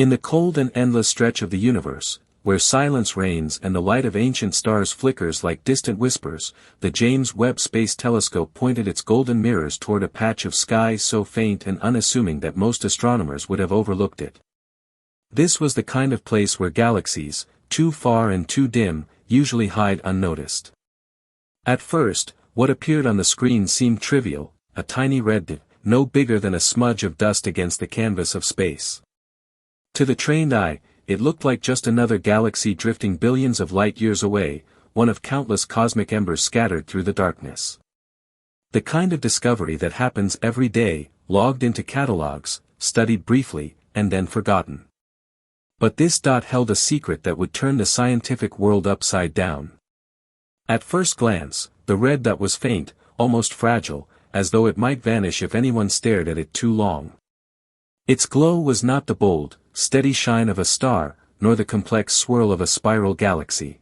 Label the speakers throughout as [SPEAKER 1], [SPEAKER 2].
[SPEAKER 1] In the cold and endless stretch of the universe, where silence reigns and the light of ancient stars flickers like distant whispers, the James Webb Space Telescope pointed its golden mirrors toward a patch of sky so faint and unassuming that most astronomers would have overlooked it. This was the kind of place where galaxies, too far and too dim, usually hide unnoticed. At first, what appeared on the screen seemed trivial, a tiny red dot, no bigger than a smudge of dust against the canvas of space. To the trained eye, it looked like just another galaxy drifting billions of light-years away, one of countless cosmic embers scattered through the darkness. The kind of discovery that happens every day, logged into catalogs, studied briefly, and then forgotten. But this dot held a secret that would turn the scientific world upside down. At first glance, the red dot was faint, almost fragile, as though it might vanish if anyone stared at it too long. Its glow was not the bold, steady shine of a star, nor the complex swirl of a spiral galaxy.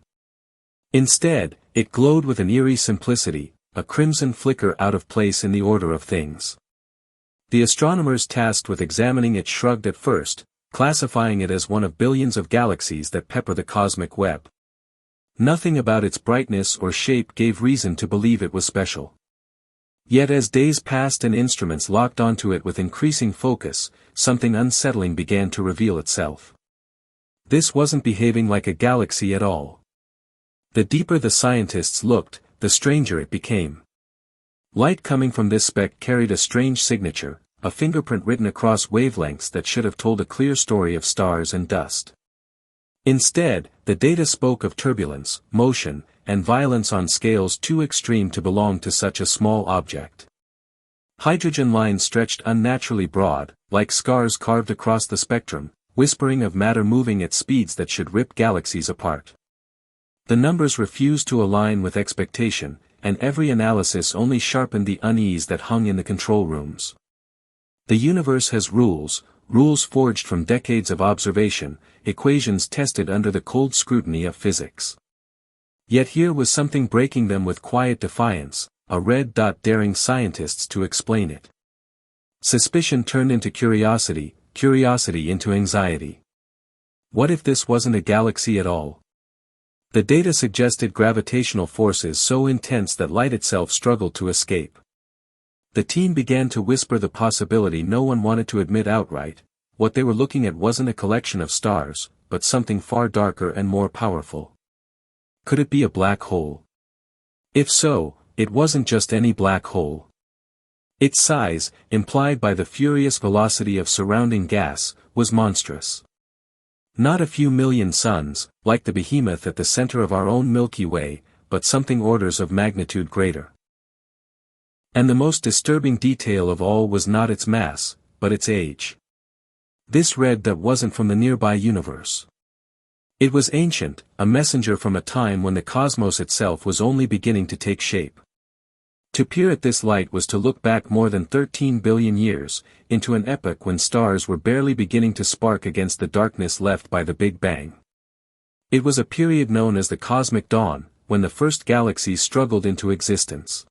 [SPEAKER 1] Instead, it glowed with an eerie simplicity, a crimson flicker out of place in the order of things. The astronomers tasked with examining it shrugged at first, classifying it as one of billions of galaxies that pepper the cosmic web. Nothing about its brightness or shape gave reason to believe it was special. Yet as days passed and instruments locked onto it with increasing focus, something unsettling began to reveal itself. This wasn't behaving like a galaxy at all. The deeper the scientists looked, the stranger it became. Light coming from this speck carried a strange signature, a fingerprint written across wavelengths that should have told a clear story of stars and dust. Instead, the data spoke of turbulence, motion, and violence on scales too extreme to belong to such a small object. Hydrogen lines stretched unnaturally broad, like scars carved across the spectrum, whispering of matter moving at speeds that should rip galaxies apart. The numbers refused to align with expectation, and every analysis only sharpened the unease that hung in the control rooms. The universe has rules, rules forged from decades of observation, equations tested under the cold scrutiny of physics. Yet here was something breaking them with quiet defiance, a red dot daring scientists to explain it. Suspicion turned into curiosity, curiosity into anxiety. What if this wasn't a galaxy at all? The data suggested gravitational forces so intense that light itself struggled to escape. The team began to whisper the possibility no one wanted to admit outright. What they were looking at wasn't a collection of stars, but something far darker and more powerful. Could it be a black hole? If so, it wasn't just any black hole. Its size, implied by the furious velocity of surrounding gas, was monstrous. Not a few million suns, like the behemoth at the center of our own Milky Way, but something orders of magnitude greater. And the most disturbing detail of all was not its mass, but its age. This red dot wasn't from the nearby universe. It was ancient, a messenger from a time when the cosmos itself was only beginning to take shape. To peer at this light was to look back more than 13 billion years, into an epoch when stars were barely beginning to spark against the darkness left by the Big Bang. It was a period known as the Cosmic Dawn, when the first galaxies struggled into existence.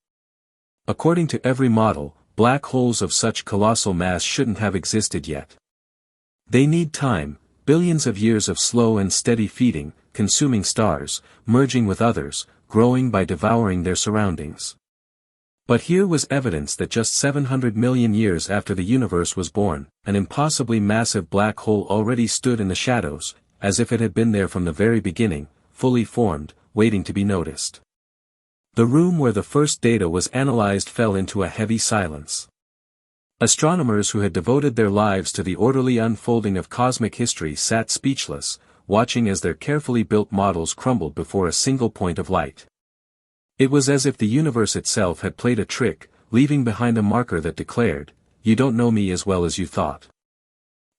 [SPEAKER 1] According to every model, black holes of such colossal mass shouldn't have existed yet. They need time, billions of years of slow and steady feeding, consuming stars, merging with others, growing by devouring their surroundings. But here was evidence that just 700 million years after the universe was born, an impossibly massive black hole already stood in the shadows, as if it had been there from the very beginning, fully formed, waiting to be noticed. The room where the first data was analyzed fell into a heavy silence. Astronomers who had devoted their lives to the orderly unfolding of cosmic history sat speechless, watching as their carefully built models crumbled before a single point of light. It was as if the universe itself had played a trick, leaving behind a marker that declared, "You don't know me as well as you thought."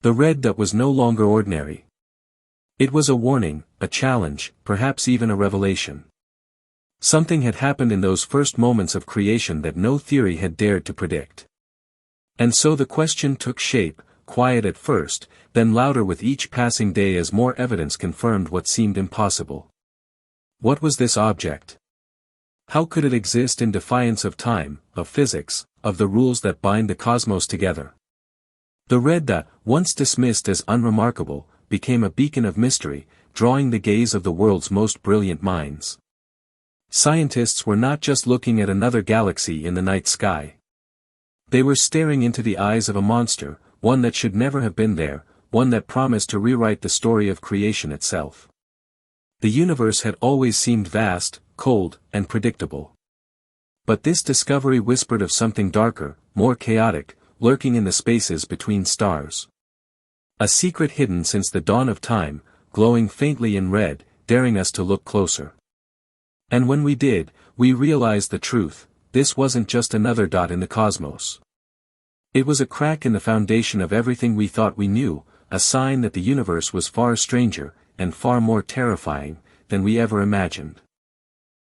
[SPEAKER 1] The red dot was no longer ordinary. It was a warning, a challenge, perhaps even a revelation. Something had happened in those first moments of creation that no theory had dared to predict. And so the question took shape, quiet at first, then louder with each passing day as more evidence confirmed what seemed impossible. What was this object? How could it exist in defiance of time, of physics, of the rules that bind the cosmos together? The red dot, once dismissed as unremarkable, became a beacon of mystery, drawing the gaze of the world's most brilliant minds. Scientists were not just looking at another galaxy in the night sky. They were staring into the eyes of a monster, one that should never have been there, one that promised to rewrite the story of creation itself. The universe had always seemed vast, cold, and predictable. But this discovery whispered of something darker, more chaotic, lurking in the spaces between stars. A secret hidden since the dawn of time, glowing faintly in red, daring us to look closer. And when we did, we realized the truth: this wasn't just another dot in the cosmos. It was a crack in the foundation of everything we thought we knew, a sign that the universe was far stranger, and far more terrifying, than we ever imagined.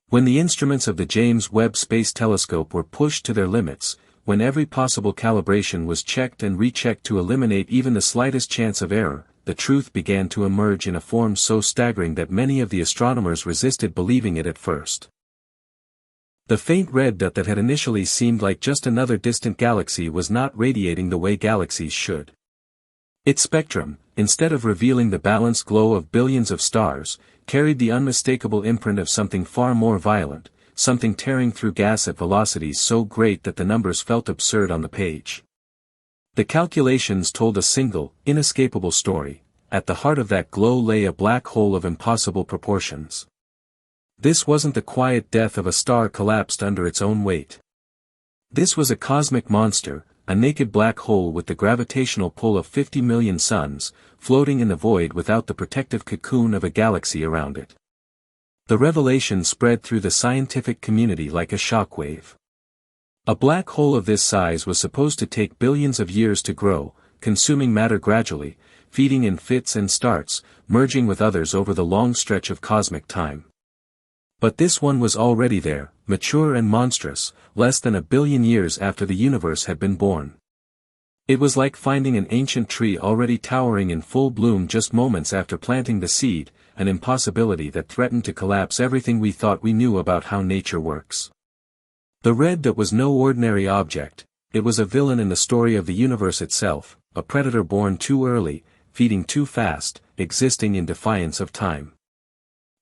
[SPEAKER 1] When the instruments of the James Webb Space Telescope were pushed to their limits, when every possible calibration was checked and rechecked to eliminate even the slightest chance of error, the truth began to emerge in a form so staggering that many of the astronomers resisted believing it at first. The faint red dot that had initially seemed like just another distant galaxy was not radiating the way galaxies should. Its spectrum, instead of revealing the balanced glow of billions of stars, carried the unmistakable imprint of something far more violent, something tearing through gas at velocities so great that the numbers felt absurd on the page. The calculations told a single, inescapable story: at the heart of that glow lay a black hole of impossible proportions. This wasn't the quiet death of a star collapsed under its own weight. This was a cosmic monster, a naked black hole with the gravitational pull of 50 million suns, floating in the void without the protective cocoon of a galaxy around it. The revelation spread through the scientific community like a shockwave. A black hole of this size was supposed to take billions of years to grow, consuming matter gradually, feeding in fits and starts, merging with others over the long stretch of cosmic time. But this one was already there, mature and monstrous, less than 1 billion years after the universe had been born. It was like finding an ancient tree already towering in full bloom just moments after planting the seed, an impossibility that threatened to collapse everything we thought we knew about how nature works. The red dot was no ordinary object, it was a villain in the story of the universe itself, a predator born too early, feeding too fast, existing in defiance of time.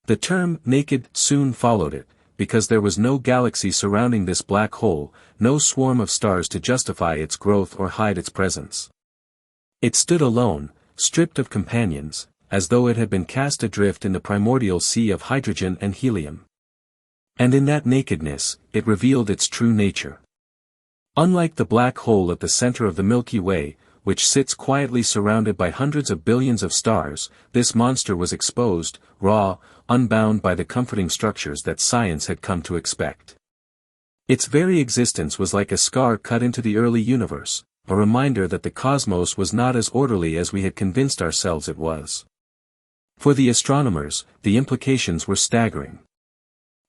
[SPEAKER 1] The term naked soon followed it, because there was no galaxy surrounding this black hole, no swarm of stars to justify its growth or hide its presence. It stood alone, stripped of companions, as though it had been cast adrift in the primordial sea of hydrogen and helium. And in that nakedness, it revealed its true nature. Unlike the black hole at the center of the Milky Way, which sits quietly surrounded by hundreds of billions of stars, this monster was exposed, raw, unbound by the comforting structures that science had come to expect. Its very existence was like a scar cut into the early universe, a reminder that the cosmos was not as orderly as we had convinced ourselves it was. For the astronomers, the implications were staggering.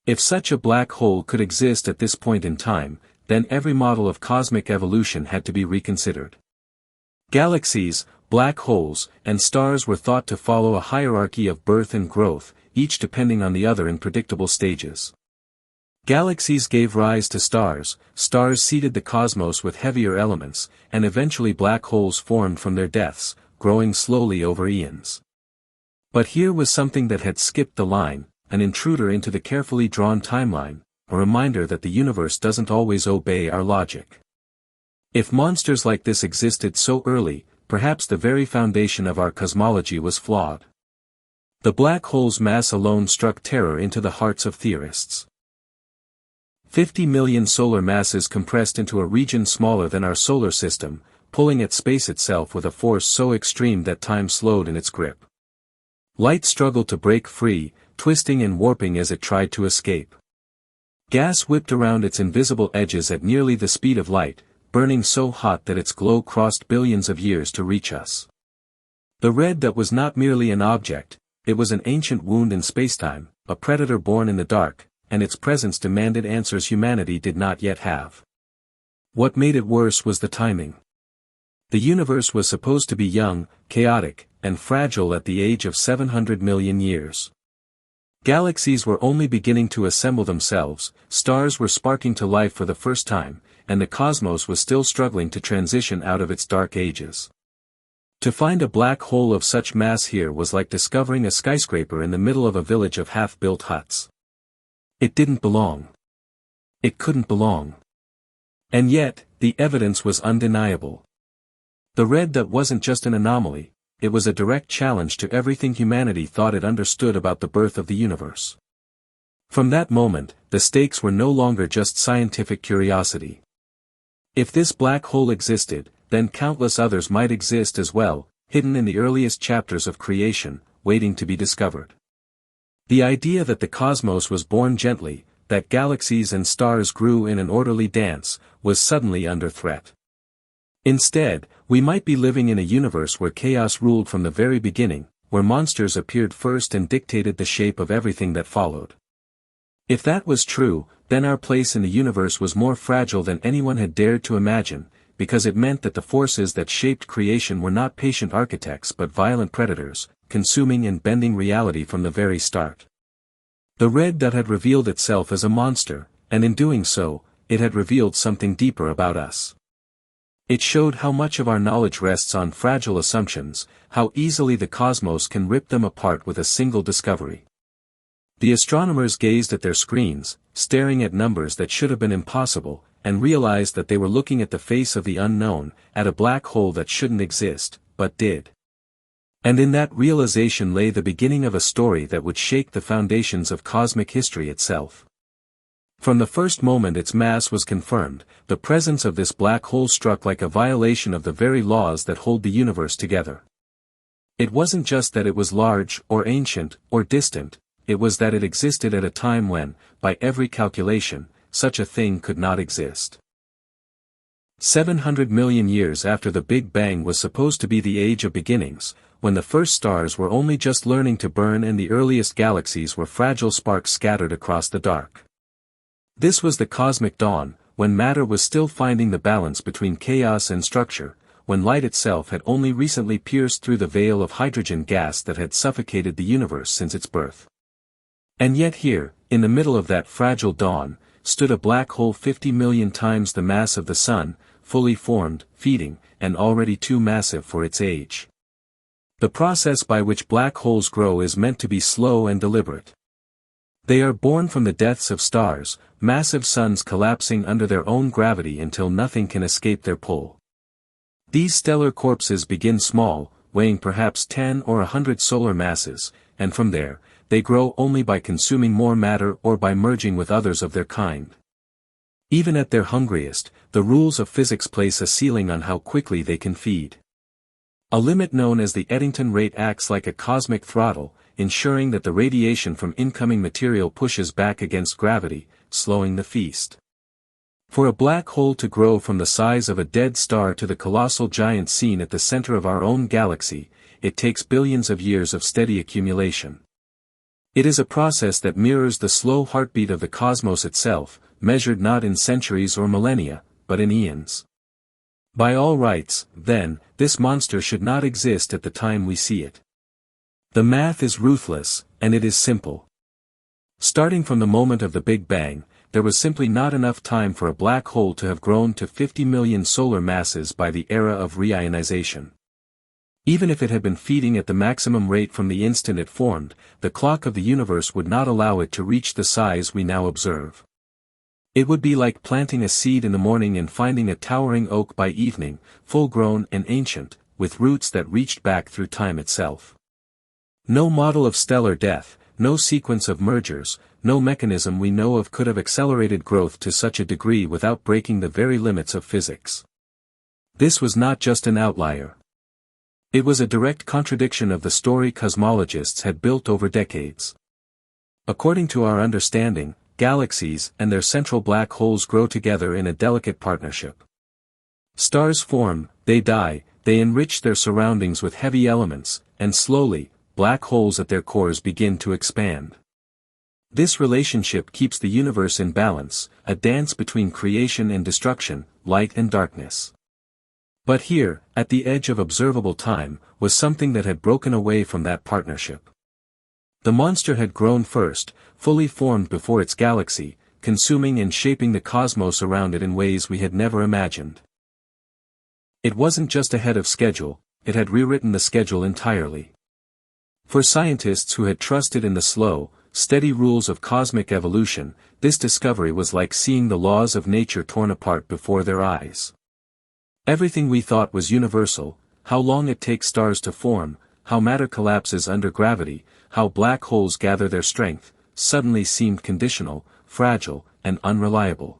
[SPEAKER 1] If such a black hole could exist at this point in time, then every model of cosmic evolution had to be reconsidered. Galaxies, black holes, and stars were thought to follow a hierarchy of birth and growth, each depending on the other in predictable stages. Galaxies gave rise to stars, stars seeded the cosmos with heavier elements, and eventually black holes formed from their deaths, growing slowly over eons. But here was something that had skipped the line, an intruder into the carefully drawn timeline, a reminder that the universe doesn't always obey our logic. If monsters like this existed so early, perhaps the very foundation of our cosmology was flawed. The black hole's mass alone struck terror into the hearts of theorists. 50 million solar masses compressed into a region smaller than our solar system, pulling at space itself with a force so extreme that time slowed in its grip. Light struggled to break free, twisting and warping as it tried to escape. Gas whipped around its invisible edges at nearly the speed of light, burning so hot that its glow crossed billions of years to reach us. The red dot was not merely an object, it was an ancient wound in spacetime, a predator born in the dark, and its presence demanded answers humanity did not yet have. What made it worse was the timing. The universe was supposed to be young, chaotic, and fragile at the age of 700 million years. Galaxies were only beginning to assemble themselves, stars were sparking to life for the first time, and the cosmos was still struggling to transition out of its dark ages. To find a black hole of such mass here was like discovering a skyscraper in the middle of a village of half-built huts. It didn't belong. It couldn't belong. And yet, the evidence was undeniable. The red dot wasn't just an anomaly, it was a direct challenge to everything humanity thought it understood about the birth of the universe. From that moment, the stakes were no longer just scientific curiosity. If this black hole existed, then countless others might exist as well, hidden in the earliest chapters of creation, waiting to be discovered. The idea that the cosmos was born gently, that galaxies and stars grew in an orderly dance, was suddenly under threat. Instead, we might be living in a universe where chaos ruled from the very beginning, where monsters appeared first and dictated the shape of everything that followed. If that was true, then our place in the universe was more fragile than anyone had dared to imagine, because it meant that the forces that shaped creation were not patient architects but violent predators, consuming and bending reality from the very start. The red dot had revealed itself as a monster, and in doing so, it had revealed something deeper about us. It showed how much of our knowledge rests on fragile assumptions, how easily the cosmos can rip them apart with a single discovery. The astronomers gazed at their screens, staring at numbers that should have been impossible, and realized that they were looking at the face of the unknown, at a black hole that shouldn't exist, but did. And in that realization lay the beginning of a story that would shake the foundations of cosmic history itself. From the first moment its mass was confirmed, the presence of this black hole struck like a violation of the very laws that hold the universe together. It wasn't just that it was large, or ancient, or distant, it was that it existed at a time when, by every calculation, such a thing could not exist. 700 million years after the Big Bang was supposed to be the age of beginnings, when the first stars were only just learning to burn and the earliest galaxies were fragile sparks scattered across the dark. This was the cosmic dawn, when matter was still finding the balance between chaos and structure, when light itself had only recently pierced through the veil of hydrogen gas that had suffocated the universe since its birth. And yet here, in the middle of that fragile dawn, stood a black hole 50 million times the mass of the Sun, fully formed, feeding, and already too massive for its age. The process by which black holes grow is meant to be slow and deliberate. They are born from the deaths of stars, massive suns collapsing under their own gravity until nothing can escape their pull. These stellar corpses begin small, weighing perhaps 10 or 100 solar masses, and from there, they grow only by consuming more matter or by merging with others of their kind. Even at their hungriest, the rules of physics place a ceiling on how quickly they can feed. A limit known as the Eddington rate acts like a cosmic throttle, ensuring that the radiation from incoming material pushes back against gravity, slowing the feast. For a black hole to grow from the size of a dead star to the colossal giant seen at the center of our own galaxy, it takes billions of years of steady accumulation. It is a process that mirrors the slow heartbeat of the cosmos itself, measured not in centuries or millennia, but in eons. By all rights, then, this monster should not exist at the time we see it. The math is ruthless, and it is simple. Starting from the moment of the Big Bang, there was simply not enough time for a black hole to have grown to 50 million solar masses by the era of reionization. Even if it had been feeding at the maximum rate from the instant it formed, the clock of the universe would not allow it to reach the size we now observe. It would be like planting a seed in the morning and finding a towering oak by evening, full-grown and ancient, with roots that reached back through time itself. No model of stellar death, no sequence of mergers, no mechanism we know of could have accelerated growth to such a degree without breaking the very limits of physics. This was not just an outlier. It was a direct contradiction of the story cosmologists had built over decades. According to our understanding, galaxies and their central black holes grow together in a delicate partnership. Stars form, they die, they enrich their surroundings with heavy elements, and slowly, black holes at their cores begin to expand. This relationship keeps the universe in balance, a dance between creation and destruction, light and darkness. But here, at the edge of observable time, was something that had broken away from that partnership. The monster had grown first, fully formed before its galaxy, consuming and shaping the cosmos around it in ways we had never imagined. It wasn't just ahead of schedule, it had rewritten the schedule entirely. For scientists who had trusted in the slow, steady rules of cosmic evolution, this discovery was like seeing the laws of nature torn apart before their eyes. Everything we thought was universal, how long it takes stars to form, how matter collapses under gravity, how black holes gather their strength, suddenly seemed conditional, fragile, and unreliable.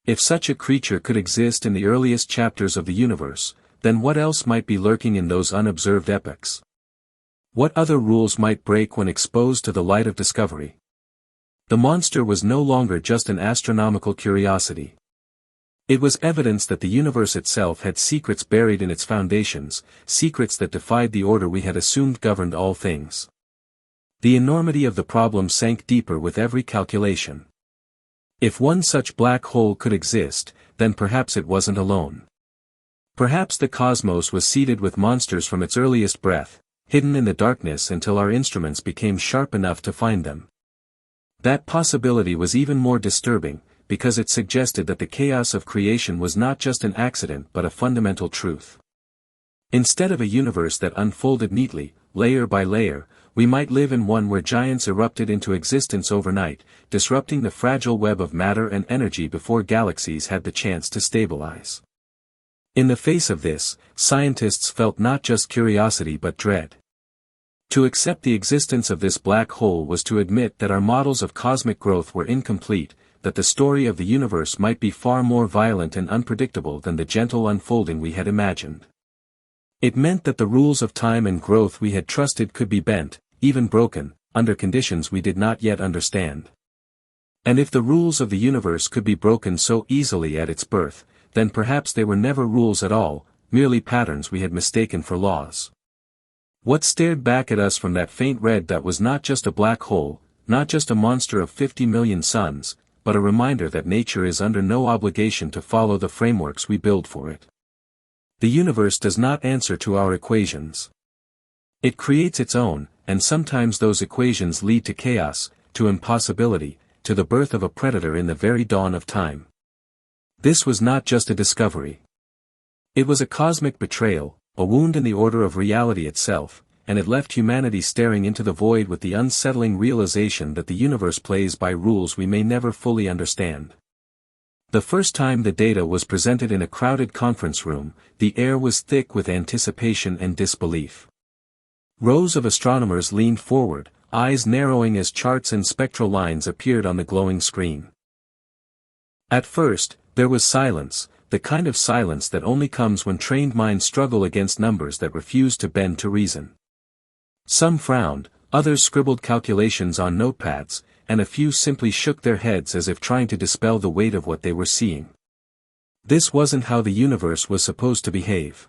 [SPEAKER 1] If such a creature could exist in the earliest chapters of the universe, then what else might be lurking in those unobserved epochs? What other rules might break when exposed to the light of discovery? The monster was no longer just an astronomical curiosity. It was evidence that the universe itself had secrets buried in its foundations, secrets that defied the order we had assumed governed all things. The enormity of the problem sank deeper with every calculation. If one such black hole could exist, then perhaps it wasn't alone. Perhaps the cosmos was seeded with monsters from its earliest breath, hidden in the darkness until our instruments became sharp enough to find them. That possibility was even more disturbing, because it suggested that the chaos of creation was not just an accident but a fundamental truth. Instead of a universe that unfolded neatly, layer by layer, we might live in one where giants erupted into existence overnight, disrupting the fragile web of matter and energy before galaxies had the chance to stabilize. In the face of this, scientists felt not just curiosity but dread. To accept the existence of this black hole was to admit that our models of cosmic growth were incomplete, that the story of the universe might be far more violent and unpredictable than the gentle unfolding we had imagined. It meant that the rules of time and growth we had trusted could be bent, even broken, under conditions we did not yet understand. And if the rules of the universe could be broken so easily at its birth, then perhaps they were never rules at all, merely patterns we had mistaken for laws. What stared back at us from that faint red dot was not just a black hole, not just a monster of 50 million suns, but a reminder that nature is under no obligation to follow the frameworks we build for it. The universe does not answer to our equations. It creates its own, and sometimes those equations lead to chaos, to impossibility, to the birth of a predator in the very dawn of time. This was not just a discovery. It was a cosmic betrayal, a wound in the order of reality itself, and it left humanity staring into the void with the unsettling realization that the universe plays by rules we may never fully understand. The first time the data was presented in a crowded conference room, the air was thick with anticipation and disbelief. Rows of astronomers leaned forward, eyes narrowing as charts and spectral lines appeared on the glowing screen. At first, there was silence, the kind of silence that only comes when trained minds struggle against numbers that refuse to bend to reason. Some frowned, others scribbled calculations on notepads, and a few simply shook their heads as if trying to dispel the weight of what they were seeing. This wasn't how the universe was supposed to behave.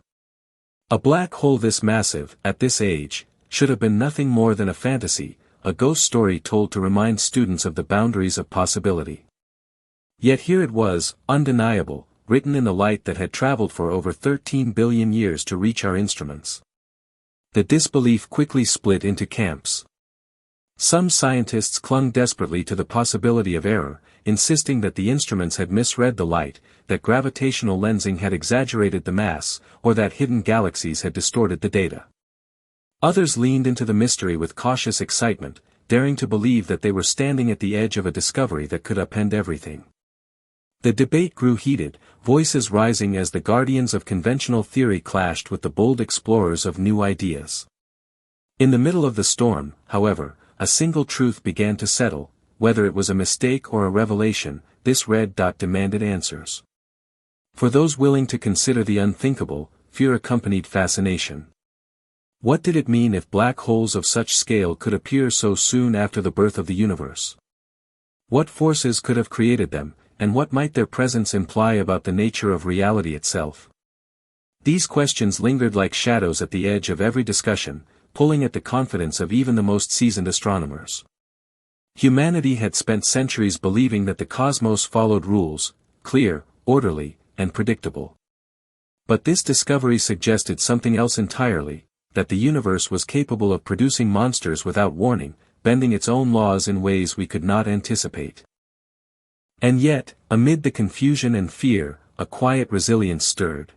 [SPEAKER 1] A black hole this massive, at this age, should have been nothing more than a fantasy, a ghost story told to remind students of the boundaries of possibility. Yet here it was, undeniable, written in the light that had traveled for over 13 billion years to reach our instruments. The disbelief quickly split into camps. Some scientists clung desperately to the possibility of error, insisting that the instruments had misread the light, that gravitational lensing had exaggerated the mass, or that hidden galaxies had distorted the data. Others leaned into the mystery with cautious excitement, daring to believe that they were standing at the edge of a discovery that could upend everything. The debate grew heated, voices rising as the guardians of conventional theory clashed with the bold explorers of new ideas. In the middle of the storm, however, a single truth began to settle: whether it was a mistake or a revelation, this red dot demanded answers. For those willing to consider the unthinkable, fear accompanied fascination. What did it mean if black holes of such scale could appear so soon after the birth of the universe? What forces could have created them, and what might their presence imply about the nature of reality itself? These questions lingered like shadows at the edge of every discussion, pulling at the confidence of even the most seasoned astronomers. Humanity had spent centuries believing that the cosmos followed rules, clear, orderly, and predictable. But this discovery suggested something else entirely, that the universe was capable of producing monsters without warning, bending its own laws in ways we could not anticipate. And yet, amid the confusion and fear, a quiet resilience stirred.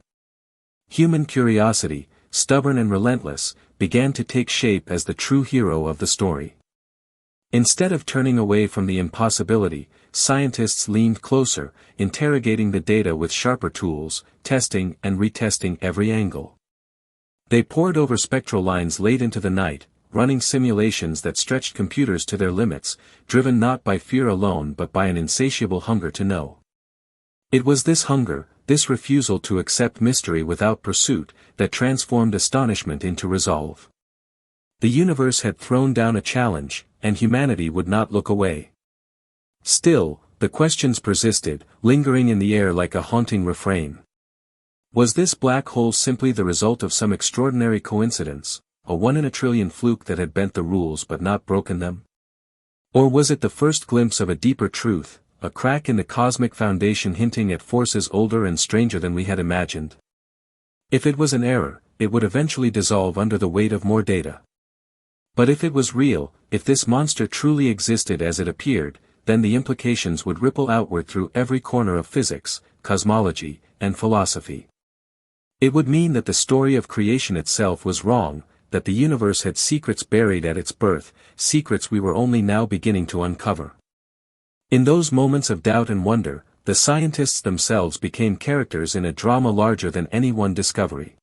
[SPEAKER 1] Human curiosity, stubborn and relentless, began to take shape as the true hero of the story. Instead of turning away from the impossibility, scientists leaned closer, interrogating the data with sharper tools, testing and retesting every angle. They pored over spectral lines late into the night, running simulations that stretched computers to their limits, driven not by fear alone but by an insatiable hunger to know. It was this hunger, this refusal to accept mystery without pursuit, that transformed astonishment into resolve. The universe had thrown down a challenge, and humanity would not look away. Still, the questions persisted, lingering in the air like a haunting refrain. Was this black hole simply the result of some extraordinary coincidence, a one-in-a-trillion fluke that had bent the rules but not broken them? Or was it the first glimpse of a deeper truth, a crack in the cosmic foundation hinting at forces older and stranger than we had imagined? If it was an error, it would eventually dissolve under the weight of more data. But if it was real, if this monster truly existed as it appeared, then the implications would ripple outward through every corner of physics, cosmology, and philosophy. It would mean that the story of creation itself was wrong, that the universe had secrets buried at its birth, secrets we were only now beginning to uncover. In those moments of doubt and wonder, the scientists themselves became characters in a drama larger than any one discovery.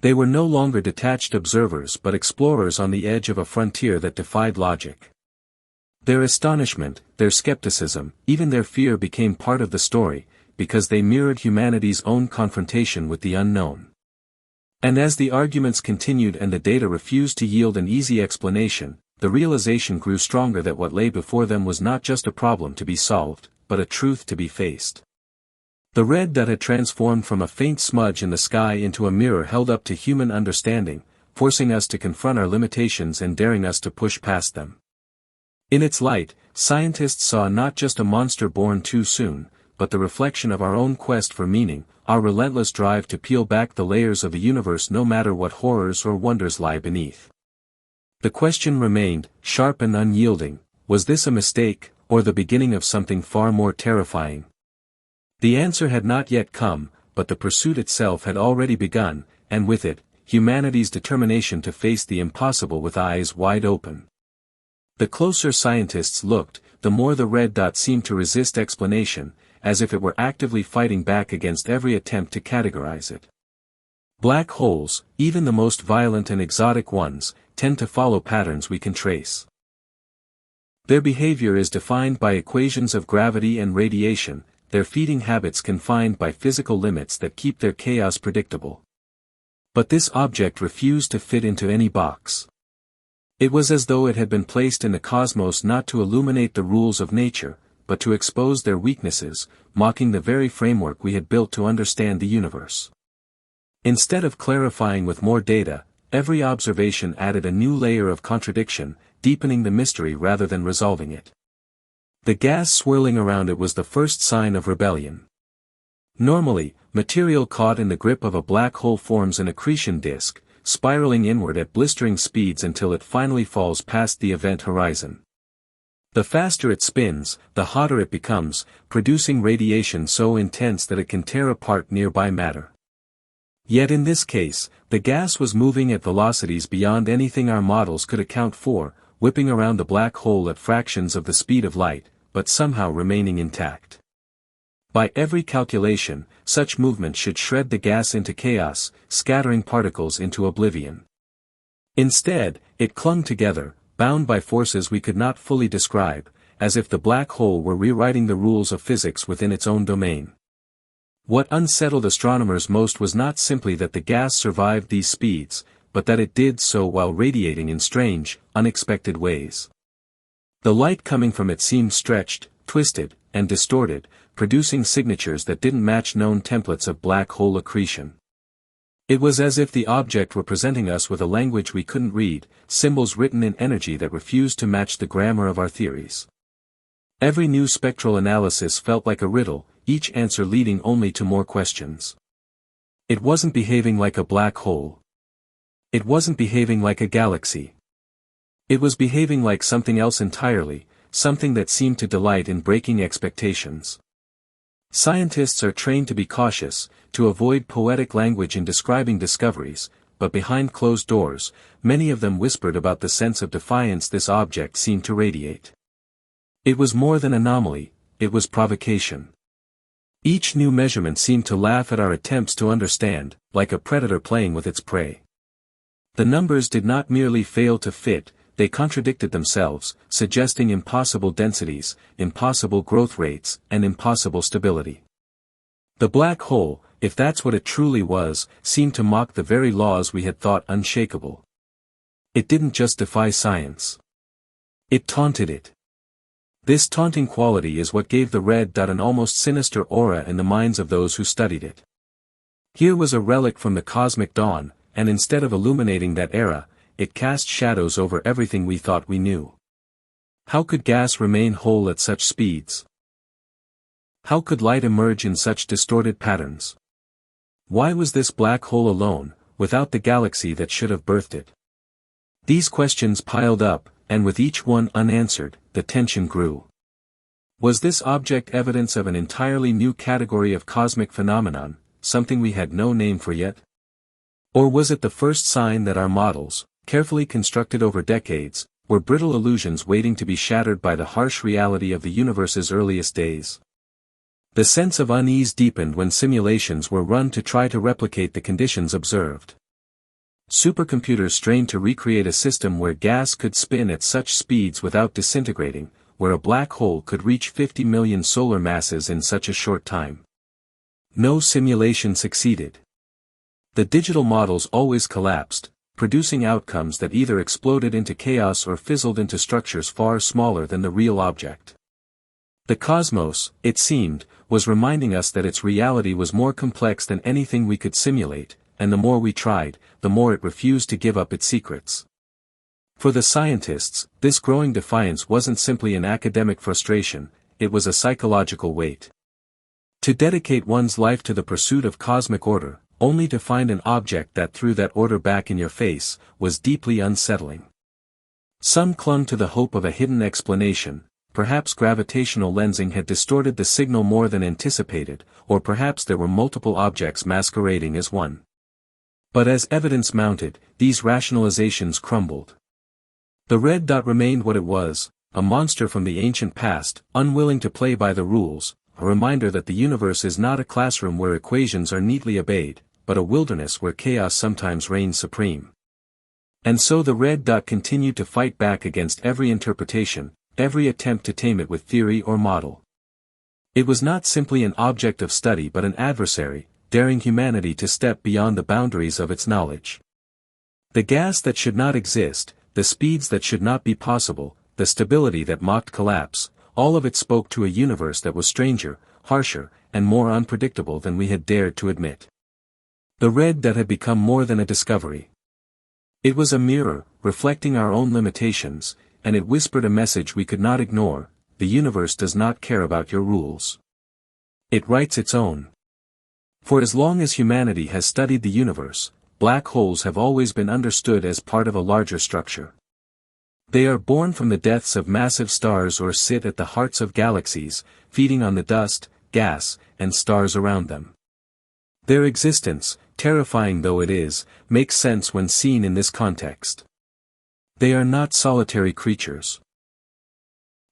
[SPEAKER 1] They were no longer detached observers but explorers on the edge of a frontier that defied logic. Their astonishment, their skepticism, even their fear became part of the story, because they mirrored humanity's own confrontation with the unknown. And as the arguments continued and the data refused to yield an easy explanation, the realization grew stronger that what lay before them was not just a problem to be solved, but a truth to be faced. The red dot had transformed from a faint smudge in the sky into a mirror held up to human understanding, forcing us to confront our limitations and daring us to push past them. In its light, scientists saw not just a monster born too soon, but the reflection of our own quest for meaning, our relentless drive to peel back the layers of the universe no matter what horrors or wonders lie beneath. The question remained, sharp and unyielding, was this a mistake, or the beginning of something far more terrifying? The answer had not yet come, but the pursuit itself had already begun, and with it, humanity's determination to face the impossible with eyes wide open. The closer scientists looked, the more the red dot seemed to resist explanation, as if it were actively fighting back against every attempt to categorize it. Black holes, even the most violent and exotic ones, tend to follow patterns we can trace. Their behavior is defined by equations of gravity and radiation, their feeding habits confined by physical limits that keep their chaos predictable. But this object refused to fit into any box. It was as though it had been placed in the cosmos not to illuminate the rules of nature, but to expose their weaknesses, mocking the very framework we had built to understand the universe. Instead of clarifying with more data, every observation added a new layer of contradiction, deepening the mystery rather than resolving it. The gas swirling around it was the first sign of rebellion. Normally, material caught in the grip of a black hole forms an accretion disk, spiraling inward at blistering speeds until it finally falls past the event horizon. The faster it spins, the hotter it becomes, producing radiation so intense that it can tear apart nearby matter. Yet in this case, the gas was moving at velocities beyond anything our models could account for, whipping around the black hole at fractions of the speed of light, but somehow remaining intact. By every calculation, such movement should shred the gas into chaos, scattering particles into oblivion. Instead, it clung together, bound by forces we could not fully describe, as if the black hole were rewriting the rules of physics within its own domain. What unsettled astronomers most was not simply that the gas survived these speeds, but that it did so while radiating in strange, unexpected ways. The light coming from it seemed stretched, twisted, and distorted, producing signatures that didn't match known templates of black hole accretion. It was as if the object were presenting us with a language we couldn't read, symbols written in energy that refused to match the grammar of our theories. Every new spectral analysis felt like a riddle, each answer leading only to more questions. It wasn't behaving like a black hole. It wasn't behaving like a galaxy. It was behaving like something else entirely, something that seemed to delight in breaking expectations. Scientists are trained to be cautious, to avoid poetic language in describing discoveries, but behind closed doors, many of them whispered about the sense of defiance this object seemed to radiate. It was more than anomaly, it was provocation. Each new measurement seemed to laugh at our attempts to understand, like a predator playing with its prey. The numbers did not merely fail to fit, they contradicted themselves, suggesting impossible densities, impossible growth rates, and impossible stability. The black hole, if that's what it truly was, seemed to mock the very laws we had thought unshakable. It didn't just defy science. It taunted it. This taunting quality is what gave the red dot an almost sinister aura in the minds of those who studied it. Here was a relic from the cosmic dawn, and instead of illuminating that era, it cast shadows over everything we thought we knew. How could gas remain whole at such speeds? How could light emerge in such distorted patterns? Why was this black hole alone, without the galaxy that should have birthed it? These questions piled up, and with each one unanswered, the tension grew. Was this object evidence of an entirely new category of cosmic phenomenon, something we had no name for yet? Or was it the first sign that our models, carefully constructed over decades, were brittle illusions waiting to be shattered by the harsh reality of the universe's earliest days? The sense of unease deepened when simulations were run to try to replicate the conditions observed. Supercomputers strained to recreate a system where gas could spin at such speeds without disintegrating, where a black hole could reach 50 million solar masses in such a short time. No simulation succeeded. The digital models always collapsed, producing outcomes that either exploded into chaos or fizzled into structures far smaller than the real object. The cosmos, it seemed, was reminding us that its reality was more complex than anything we could simulate, and the more we tried, the more it refused to give up its secrets. For the scientists, this growing defiance wasn't simply an academic frustration, it was a psychological weight. To dedicate one's life to the pursuit of cosmic order, only to find an object that threw that order back in your face, was deeply unsettling. Some clung to the hope of a hidden explanation. Perhaps gravitational lensing had distorted the signal more than anticipated, or perhaps there were multiple objects masquerading as one. But as evidence mounted, these rationalizations crumbled. The red dot remained what it was, a monster from the ancient past, unwilling to play by the rules, a reminder that the universe is not a classroom where equations are neatly obeyed, but a wilderness where chaos sometimes reigns supreme. And so the red dot continued to fight back against every interpretation, every attempt to tame it with theory or model. It was not simply an object of study but an adversary, daring humanity to step beyond the boundaries of its knowledge. The gas that should not exist, the speeds that should not be possible, the stability that mocked collapse, all of it spoke to a universe that was stranger, harsher, and more unpredictable than we had dared to admit. The red dot had become more than a discovery. It was a mirror, reflecting our own limitations, and it whispered a message we could not ignore: the universe does not care about your rules. It writes its own. For as long as humanity has studied the universe, black holes have always been understood as part of a larger structure. They are born from the deaths of massive stars or sit at the hearts of galaxies, feeding on the dust, gas, and stars around them. Their existence, terrifying though it is, makes sense when seen in this context. They are not solitary creatures.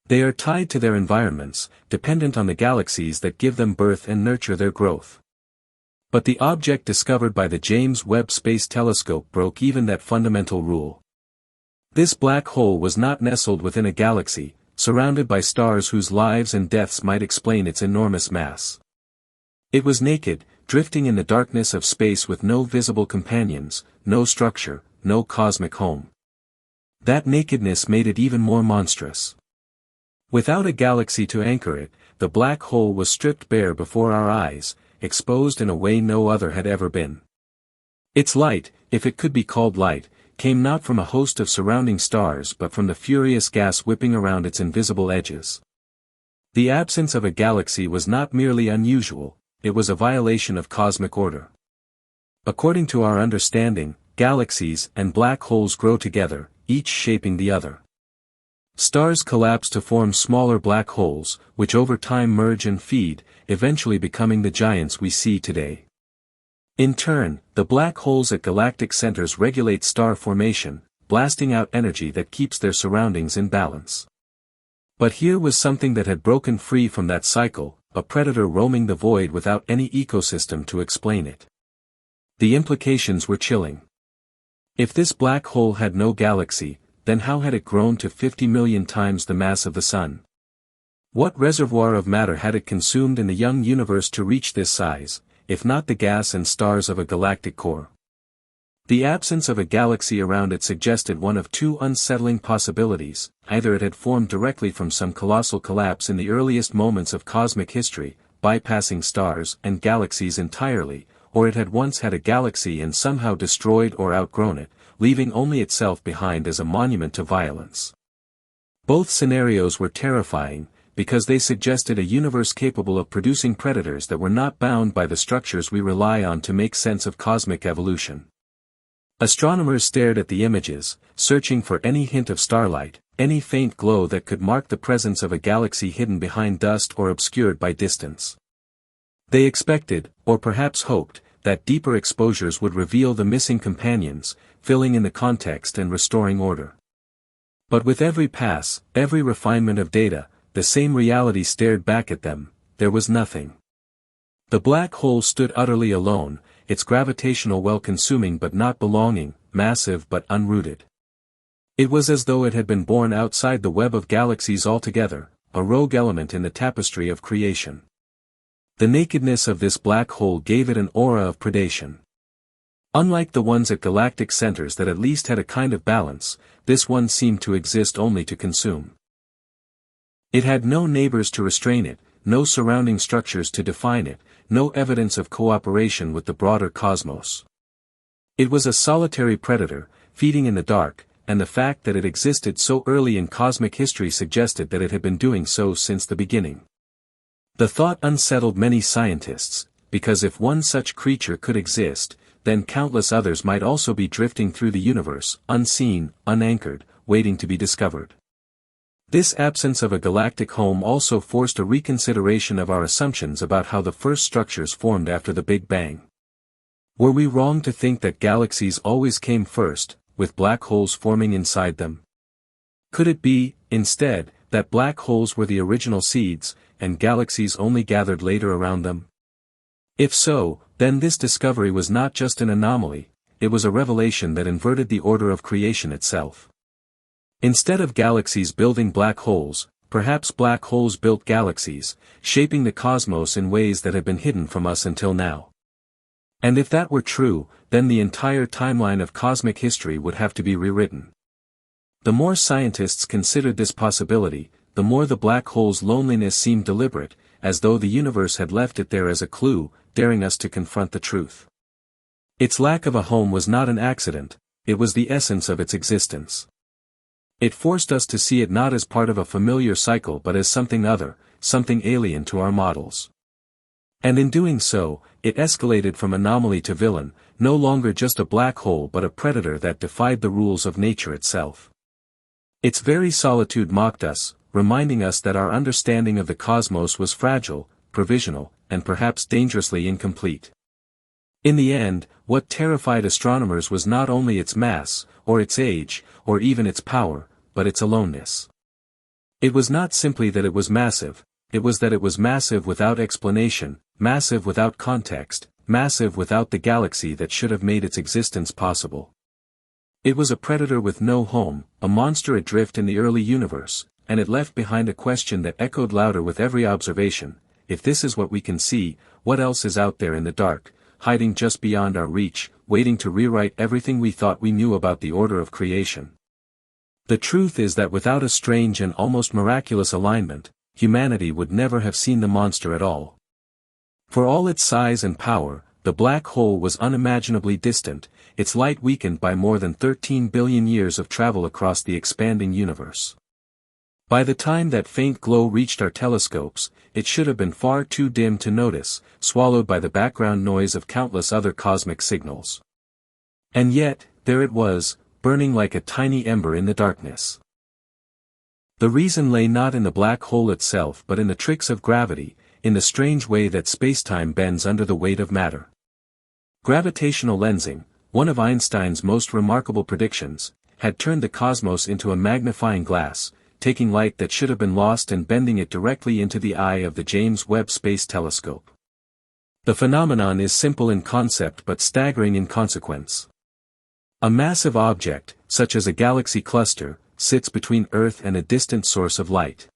[SPEAKER 1] They are tied to their environments, dependent on the galaxies that give them birth and nurture their growth. But the object discovered by the James Webb Space Telescope broke even that fundamental rule. This black hole was not nestled within a galaxy, surrounded by stars whose lives and deaths might explain its enormous mass. It was naked, drifting in the darkness of space with no visible companions, no structure, no cosmic home. That nakedness made it even more monstrous. Without a galaxy to anchor it, the black hole was stripped bare before our eyes, exposed in a way no other had ever been. Its light, if it could be called light, came not from a host of surrounding stars but from the furious gas whipping around its invisible edges. The absence of a galaxy was not merely unusual, it was a violation of cosmic order. According to our understanding, galaxies and black holes grow together, each shaping the other. Stars collapse to form smaller black holes, which over time merge and feed, eventually becoming the giants we see today. In turn, the black holes at galactic centers regulate star formation, blasting out energy that keeps their surroundings in balance. But here was something that had broken free from that cycle, a predator roaming the void without any ecosystem to explain it. The implications were chilling. If this black hole had no galaxy, then how had it grown to 50 million times the mass of the Sun? What reservoir of matter had it consumed in the young universe to reach this size, if not the gas and stars of a galactic core? The absence of a galaxy around it suggested one of two unsettling possibilities: either it had formed directly from some colossal collapse in the earliest moments of cosmic history, bypassing stars and galaxies entirely, or it had once had a galaxy and somehow destroyed or outgrown it, leaving only itself behind as a monument to violence. Both scenarios were terrifying, because they suggested a universe capable of producing predators that were not bound by the structures we rely on to make sense of cosmic evolution. Astronomers stared at the images, searching for any hint of starlight, any faint glow that could mark the presence of a galaxy hidden behind dust or obscured by distance. They expected, or perhaps hoped, that deeper exposures would reveal the missing companions, filling in the context and restoring order. But with every pass, every refinement of data, the same reality stared back at them: there was nothing. The black hole stood utterly alone, its gravitational well consuming but not belonging, massive but unrooted. It was as though it had been born outside the web of galaxies altogether, a rogue element in the tapestry of creation. The nakedness of this black hole gave it an aura of predation. Unlike the ones at galactic centers that at least had a kind of balance, this one seemed to exist only to consume. It had no neighbors to restrain it, no surrounding structures to define it, no evidence of cooperation with the broader cosmos. It was a solitary predator, feeding in the dark, and the fact that it existed so early in cosmic history suggested that it had been doing so since the beginning. The thought unsettled many scientists, because if one such creature could exist, then countless others might also be drifting through the universe, unseen, unanchored, waiting to be discovered. This absence of a galactic home also forced a reconsideration of our assumptions about how the first structures formed after the Big Bang. Were we wrong to think that galaxies always came first, with black holes forming inside them? Could it be, instead, that black holes were the original seeds, and galaxies only gathered later around them? If so, then this discovery was not just an anomaly, it was a revelation that inverted the order of creation itself. Instead of galaxies building black holes, perhaps black holes built galaxies, shaping the cosmos in ways that had been hidden from us until now. And if that were true, then the entire timeline of cosmic history would have to be rewritten. The more scientists considered this possibility, the more the black hole's loneliness seemed deliberate, as though the universe had left it there as a clue, daring us to confront the truth. Its lack of a home was not an accident, it was the essence of its existence. It forced us to see it not as part of a familiar cycle but as something other, something alien to our models. And in doing so, it escalated from anomaly to villain, no longer just a black hole but a predator that defied the rules of nature itself. Its very solitude mocked us, reminding us that our understanding of the cosmos was fragile, provisional, and perhaps dangerously incomplete. In the end, what terrified astronomers was not only its mass, or its age, or even its power, but its aloneness. It was not simply that it was massive, it was that it was massive without explanation, massive without context, massive without the galaxy that should have made its existence possible. It was a predator with no home, a monster adrift in the early universe, and it left behind a question that echoed louder with every observation: if this is what we can see, what else is out there in the dark, hiding just beyond our reach, waiting to rewrite everything we thought we knew about the order of creation? The truth is that without a strange and almost miraculous alignment, humanity would never have seen the monster at all. For all its size and power, the black hole was unimaginably distant, its light weakened by more than 13 billion years of travel across the expanding universe. By the time that faint glow reached our telescopes, it should have been far too dim to notice, swallowed by the background noise of countless other cosmic signals. And yet, there it was, burning like a tiny ember in the darkness. The reason lay not in the black hole itself but in the tricks of gravity, in the strange way that spacetime bends under the weight of matter. Gravitational lensing, one of Einstein's most remarkable predictions, had turned the cosmos into a magnifying glass, taking light that should have been lost and bending it directly into the eye of the James Webb Space Telescope. The phenomenon is simple in concept but staggering in consequence. A massive object, such as a galaxy cluster, sits between Earth and a distant source of light.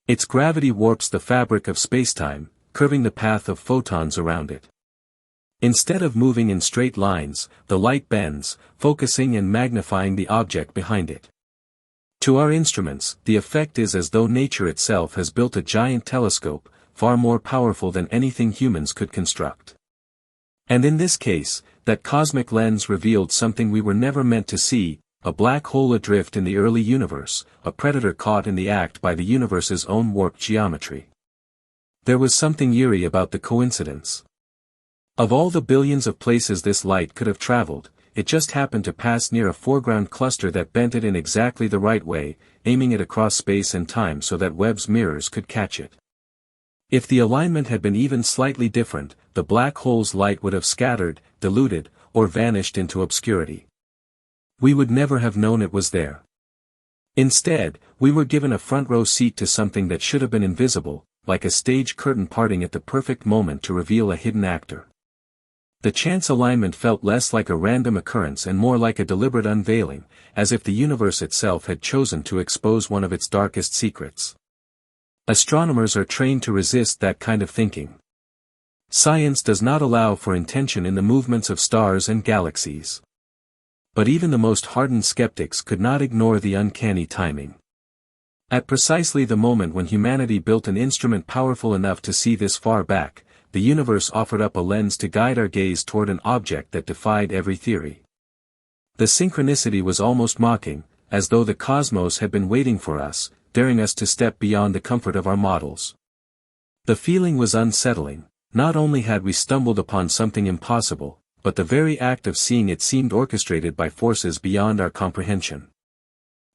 [SPEAKER 1] Its gravity warps the fabric of spacetime, curving the path of photons around it. Instead of moving in straight lines, the light bends, focusing and magnifying the object behind it. To our instruments, the effect is as though nature itself has built a giant telescope, far more powerful than anything humans could construct. And in this case, that cosmic lens revealed something we were never meant to see, a black hole adrift in the early universe, a predator caught in the act by the universe's own warped geometry. There was something eerie about the coincidence. Of all the billions of places this light could have traveled, it just happened to pass near a foreground cluster that bent it in exactly the right way, aiming it across space and time so that Webb's mirrors could catch it. If the alignment had been even slightly different, the black hole's light would have scattered, diluted, or vanished into obscurity. We would never have known it was there. Instead, we were given a front-row seat to something that should have been invisible, like a stage curtain parting at the perfect moment to reveal a hidden actor. The chance alignment felt less like a random occurrence and more like a deliberate unveiling, as if the universe itself had chosen to expose one of its darkest secrets. Astronomers are trained to resist that kind of thinking. Science does not allow for intention in the movements of stars and galaxies. But even the most hardened skeptics could not ignore the uncanny timing. At precisely the moment when humanity built an instrument powerful enough to see this far back, the universe offered up a lens to guide our gaze toward an object that defied every theory. The synchronicity was almost mocking, as though the cosmos had been waiting for us, daring us to step beyond the comfort of our models. The feeling was unsettling. Not only had we stumbled upon something impossible, but the very act of seeing it seemed orchestrated by forces beyond our comprehension.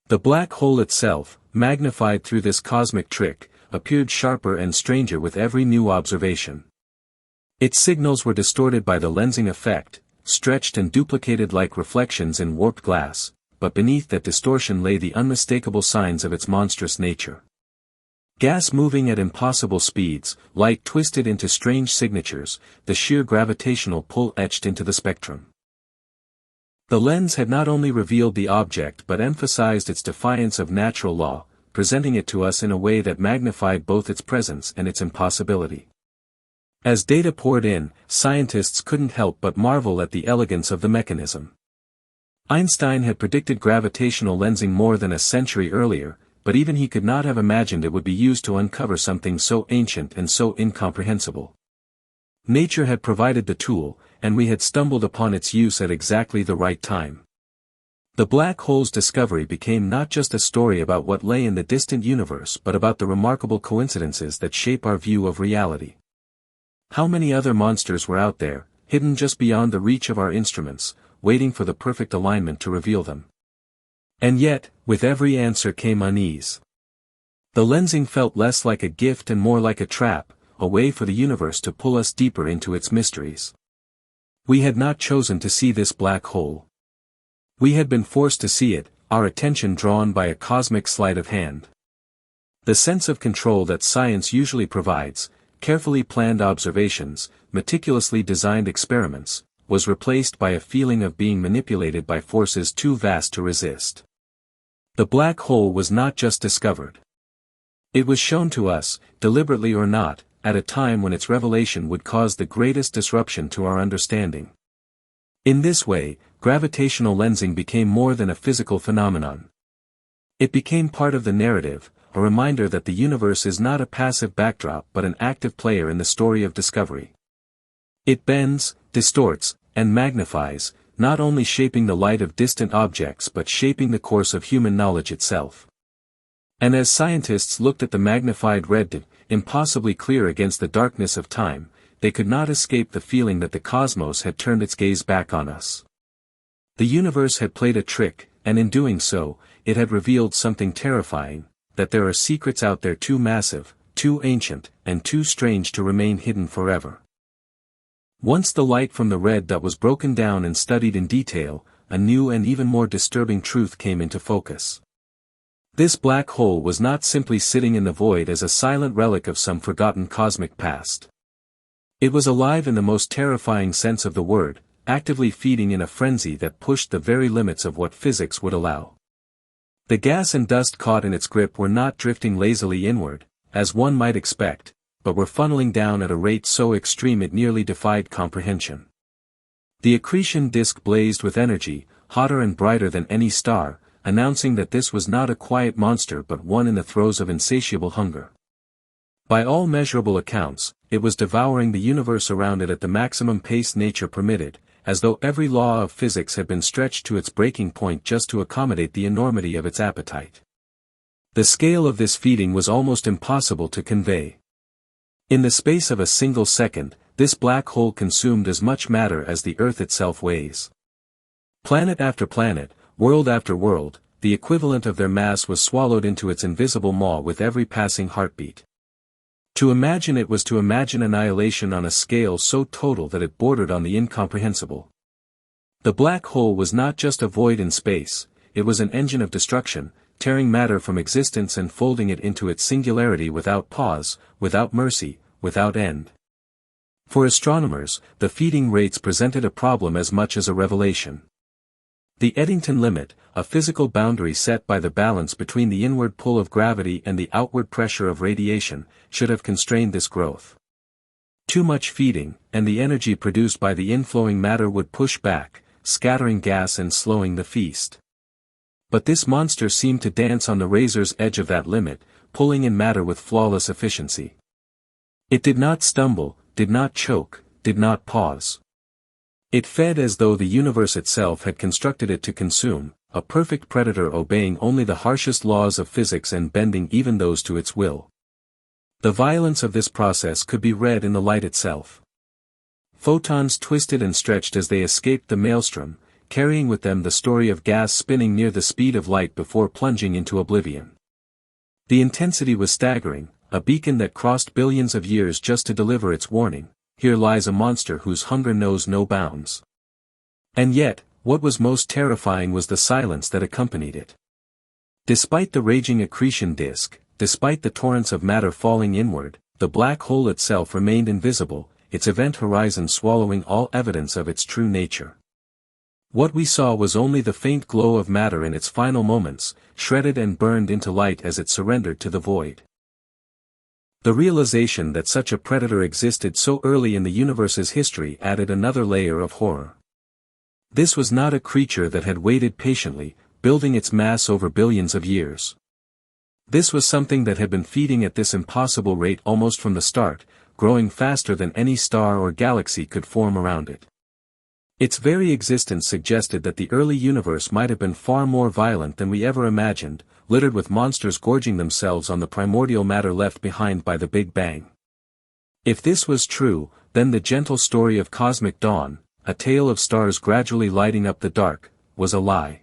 [SPEAKER 1] The black hole itself, magnified through this cosmic trick, appeared sharper and stranger with every new observation. Its signals were distorted by the lensing effect, stretched and duplicated like reflections in warped glass, but beneath that distortion lay the unmistakable signs of its monstrous nature. Gas moving at impossible speeds, light twisted into strange signatures, the sheer gravitational pull etched into the spectrum. The lens had not only revealed the object but emphasized its defiance of natural law, presenting it to us in a way that magnified both its presence and its impossibility. As data poured in, scientists couldn't help but marvel at the elegance of the mechanism. Einstein had predicted gravitational lensing more than a century earlier, but even he could not have imagined it would be used to uncover something so ancient and so incomprehensible. Nature had provided the tool, and we had stumbled upon its use at exactly the right time. The black hole's discovery became not just a story about what lay in the distant universe but about the remarkable coincidences that shape our view of reality. How many other monsters were out there, hidden just beyond the reach of our instruments, waiting for the perfect alignment to reveal them? And yet, with every answer came unease. The lensing felt less like a gift and more like a trap, a way for the universe to pull us deeper into its mysteries. We had not chosen to see this black hole. We had been forced to see it, our attention drawn by a cosmic sleight of hand. The sense of control that science usually provides, carefully planned observations, meticulously designed experiments, was replaced by a feeling of being manipulated by forces too vast to resist. The black hole was not just discovered. It was shown to us, deliberately or not, at a time when its revelation would cause the greatest disruption to our understanding. In this way, gravitational lensing became more than a physical phenomenon. It became part of the narrative, a reminder that the universe is not a passive backdrop but an active player in the story of discovery. It bends, distorts, and magnifies, not only shaping the light of distant objects but shaping the course of human knowledge itself. And as scientists looked at the magnified red dot, impossibly clear against the darkness of time, they could not escape the feeling that the cosmos had turned its gaze back on us. The universe had played a trick, and in doing so, it had revealed something terrifying, that there are secrets out there too massive, too ancient, and too strange to remain hidden forever. Once the light from the red dot was broken down and studied in detail, a new and even more disturbing truth came into focus. This black hole was not simply sitting in the void as a silent relic of some forgotten cosmic past. It was alive in the most terrifying sense of the word, actively feeding in a frenzy that pushed the very limits of what physics would allow. The gas and dust caught in its grip were not drifting lazily inward, as one might expect, but were funneling down at a rate so extreme it nearly defied comprehension. The accretion disk blazed with energy, hotter and brighter than any star, announcing that this was not a quiet monster but one in the throes of insatiable hunger. By all measurable accounts, it was devouring the universe around it at the maximum pace nature permitted, as though every law of physics had been stretched to its breaking point just to accommodate the enormity of its appetite. The scale of this feeding was almost impossible to convey. In the space of a single second, this black hole consumed as much matter as the Earth itself weighs. Planet after planet, world after world, the equivalent of their mass was swallowed into its invisible maw with every passing heartbeat. To imagine it was to imagine annihilation on a scale so total that it bordered on the incomprehensible. The black hole was not just a void in space, it was an engine of destruction, tearing matter from existence and folding it into its singularity without pause, without mercy, without end. For astronomers, the feeding rates presented a problem as much as a revelation. The Eddington limit, a physical boundary set by the balance between the inward pull of gravity and the outward pressure of radiation, should have constrained this growth. Too much feeding, and the energy produced by the inflowing matter would push back, scattering gas and slowing the feast. But this monster seemed to dance on the razor's edge of that limit, pulling in matter with flawless efficiency. It did not stumble, did not choke, did not pause. It fed as though the universe itself had constructed it to consume, a perfect predator obeying only the harshest laws of physics and bending even those to its will. The violence of this process could be read in the light itself. Photons twisted and stretched as they escaped the maelstrom, carrying with them the story of gas spinning near the speed of light before plunging into oblivion. The intensity was staggering, a beacon that crossed billions of years just to deliver its warning. Here lies a monster whose hunger knows no bounds. And yet, what was most terrifying was the silence that accompanied it. Despite the raging accretion disk, despite the torrents of matter falling inward, the black hole itself remained invisible, its event horizon swallowing all evidence of its true nature. What we saw was only the faint glow of matter in its final moments, shredded and burned into light as it surrendered to the void. The realization that such a predator existed so early in the universe's history added another layer of horror. This was not a creature that had waited patiently, building its mass over billions of years. This was something that had been feeding at this impossible rate almost from the start, growing faster than any star or galaxy could form around it. Its very existence suggested that the early universe might have been far more violent than we ever imagined, littered with monsters gorging themselves on the primordial matter left behind by the Big Bang. If this was true, then the gentle story of cosmic dawn, a tale of stars gradually lighting up the dark, was a lie.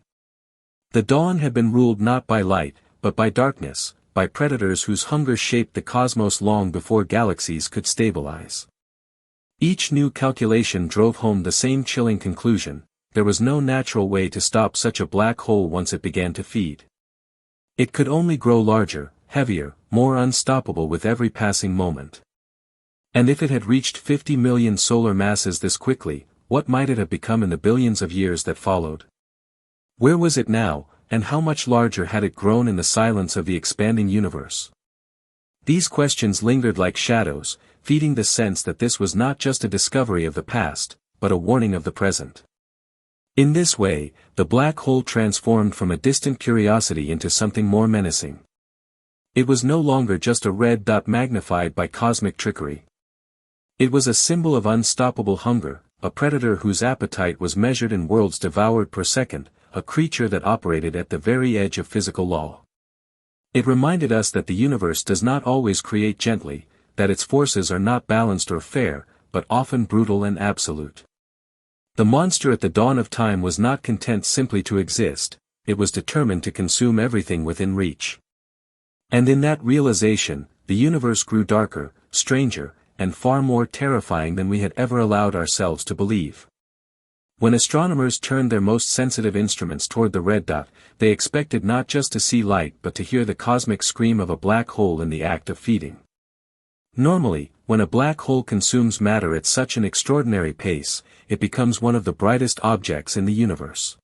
[SPEAKER 1] The dawn had been ruled not by light, but by darkness, by predators whose hunger shaped the cosmos long before galaxies could stabilize. Each new calculation drove home the same chilling conclusion: there was no natural way to stop such a black hole once it began to feed. It could only grow larger, heavier, more unstoppable with every passing moment. And if it had reached 50 million solar masses this quickly, what might it have become in the billions of years that followed? Where was it now, and how much larger had it grown in the silence of the expanding universe? These questions lingered like shadows, feeding the sense that this was not just a discovery of the past, but a warning of the present. In this way, the black hole transformed from a distant curiosity into something more menacing. It was no longer just a red dot magnified by cosmic trickery. It was a symbol of unstoppable hunger, a predator whose appetite was measured in worlds devoured per second, a creature that operated at the very edge of physical law. It reminded us that the universe does not always create gently, that its forces are not balanced or fair, but often brutal and absolute. The monster at the dawn of time was not content simply to exist, it was determined to consume everything within reach. And in that realization, the universe grew darker, stranger, and far more terrifying than we had ever allowed ourselves to believe. When astronomers turned their most sensitive instruments toward the red dot, they expected not just to see light but to hear the cosmic scream of a black hole in the act of feeding. Normally, when a black hole consumes matter at such an extraordinary pace, it becomes one of the brightest objects in the universe.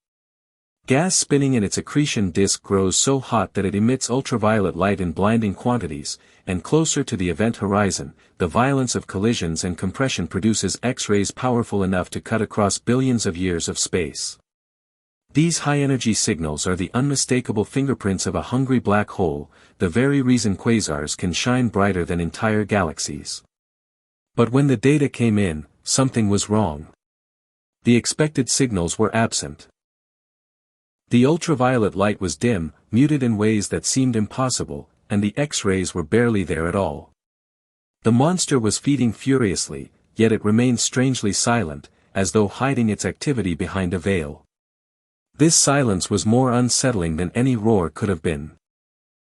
[SPEAKER 1] Gas spinning in its accretion disk grows so hot that it emits ultraviolet light in blinding quantities, and closer to the event horizon, the violence of collisions and compression produces X-rays powerful enough to cut across billions of years of space. These high-energy signals are the unmistakable fingerprints of a hungry black hole, the very reason quasars can shine brighter than entire galaxies. But when the data came in, something was wrong. The expected signals were absent. The ultraviolet light was dim, muted in ways that seemed impossible, and the X-rays were barely there at all. The monster was feeding furiously, yet it remained strangely silent, as though hiding its activity behind a veil. This silence was more unsettling than any roar could have been.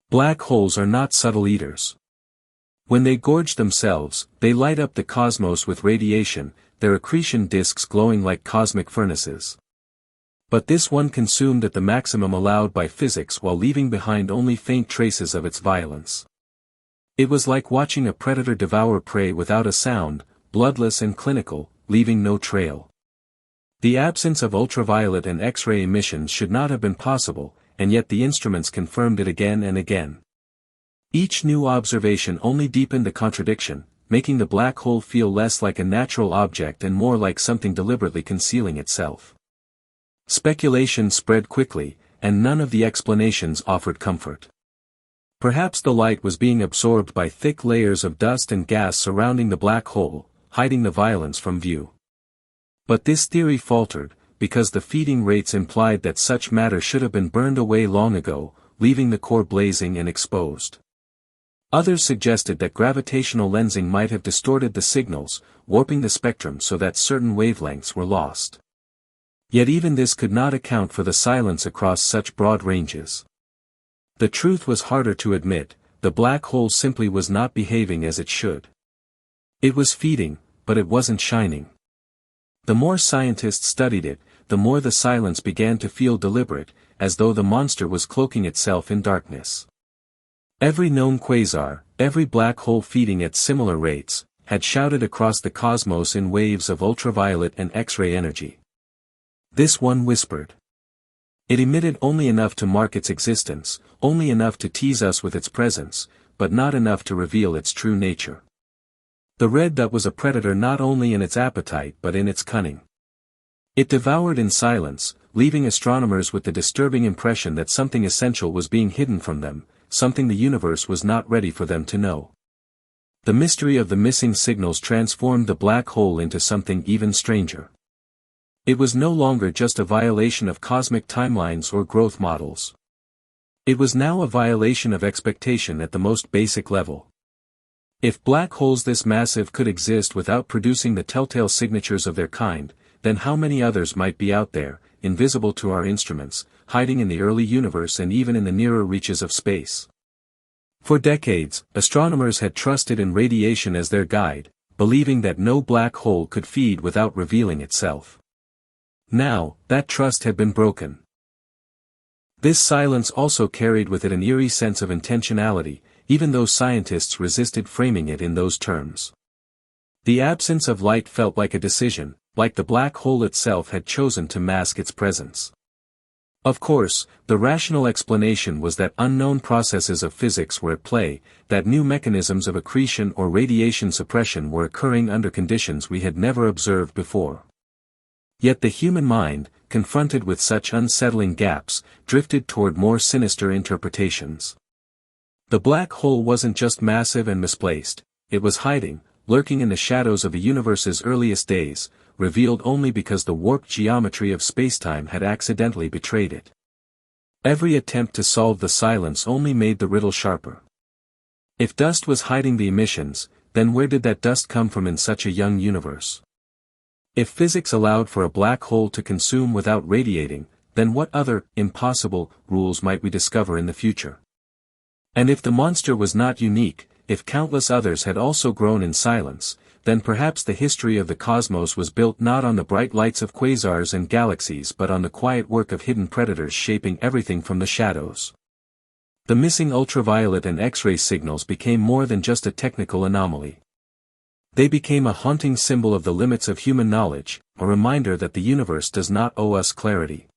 [SPEAKER 1] Black holes are not subtle eaters. When they gorge themselves, they light up the cosmos with radiation, their accretion disks glowing like cosmic furnaces. But this one consumed at the maximum allowed by physics while leaving behind only faint traces of its violence. It was like watching a predator devour prey without a sound, bloodless and clinical, leaving no trail. The absence of ultraviolet and X-ray emissions should not have been possible, and yet the instruments confirmed it again and again. Each new observation only deepened the contradiction, making the black hole feel less like a natural object and more like something deliberately concealing itself. Speculation spread quickly, and none of the explanations offered comfort. Perhaps the light was being absorbed by thick layers of dust and gas surrounding the black hole, hiding the violence from view. But this theory faltered, because the feeding rates implied that such matter should have been burned away long ago, leaving the core blazing and exposed. Others suggested that gravitational lensing might have distorted the signals, warping the spectrum so that certain wavelengths were lost. Yet even this could not account for the silence across such broad ranges. The truth was harder to admit, the black hole simply was not behaving as it should. It was feeding, but it wasn't shining. The more scientists studied it, the more the silence began to feel deliberate, as though the monster was cloaking itself in darkness. Every known quasar, every black hole feeding at similar rates, had shouted across the cosmos in waves of ultraviolet and X-ray energy. This one whispered. It emitted only enough to mark its existence, only enough to tease us with its presence, but not enough to reveal its true nature. The red dot was a predator not only in its appetite but in its cunning. It devoured in silence, leaving astronomers with the disturbing impression that something essential was being hidden from them, something the universe was not ready for them to know. The mystery of the missing signals transformed the black hole into something even stranger. It was no longer just a violation of cosmic timelines or growth models. It was now a violation of expectation at the most basic level. If black holes this massive could exist without producing the telltale signatures of their kind, then how many others might be out there, invisible to our instruments, hiding in the early universe and even in the nearer reaches of space? For decades, astronomers had trusted in radiation as their guide, believing that no black hole could feed without revealing itself. Now, that trust had been broken. This silence also carried with it an eerie sense of intentionality, even though scientists resisted framing it in those terms. The absence of light felt like a decision, like the black hole itself had chosen to mask its presence. Of course, the rational explanation was that unknown processes of physics were at play, that new mechanisms of accretion or radiation suppression were occurring under conditions we had never observed before. Yet the human mind, confronted with such unsettling gaps, drifted toward more sinister interpretations. The black hole wasn't just massive and misplaced, it was hiding, lurking in the shadows of the universe's earliest days, revealed only because the warped geometry of spacetime had accidentally betrayed it. Every attempt to solve the silence only made the riddle sharper. If dust was hiding the emissions, then where did that dust come from in such a young universe? If physics allowed for a black hole to consume without radiating, then what other, impossible, rules might we discover in the future? And if the monster was not unique, if countless others had also grown in silence, then perhaps the history of the cosmos was built not on the bright lights of quasars and galaxies but on the quiet work of hidden predators shaping everything from the shadows. The missing ultraviolet and X-ray signals became more than just a technical anomaly. They became a haunting symbol of the limits of human knowledge, a reminder that the universe does not owe us clarity.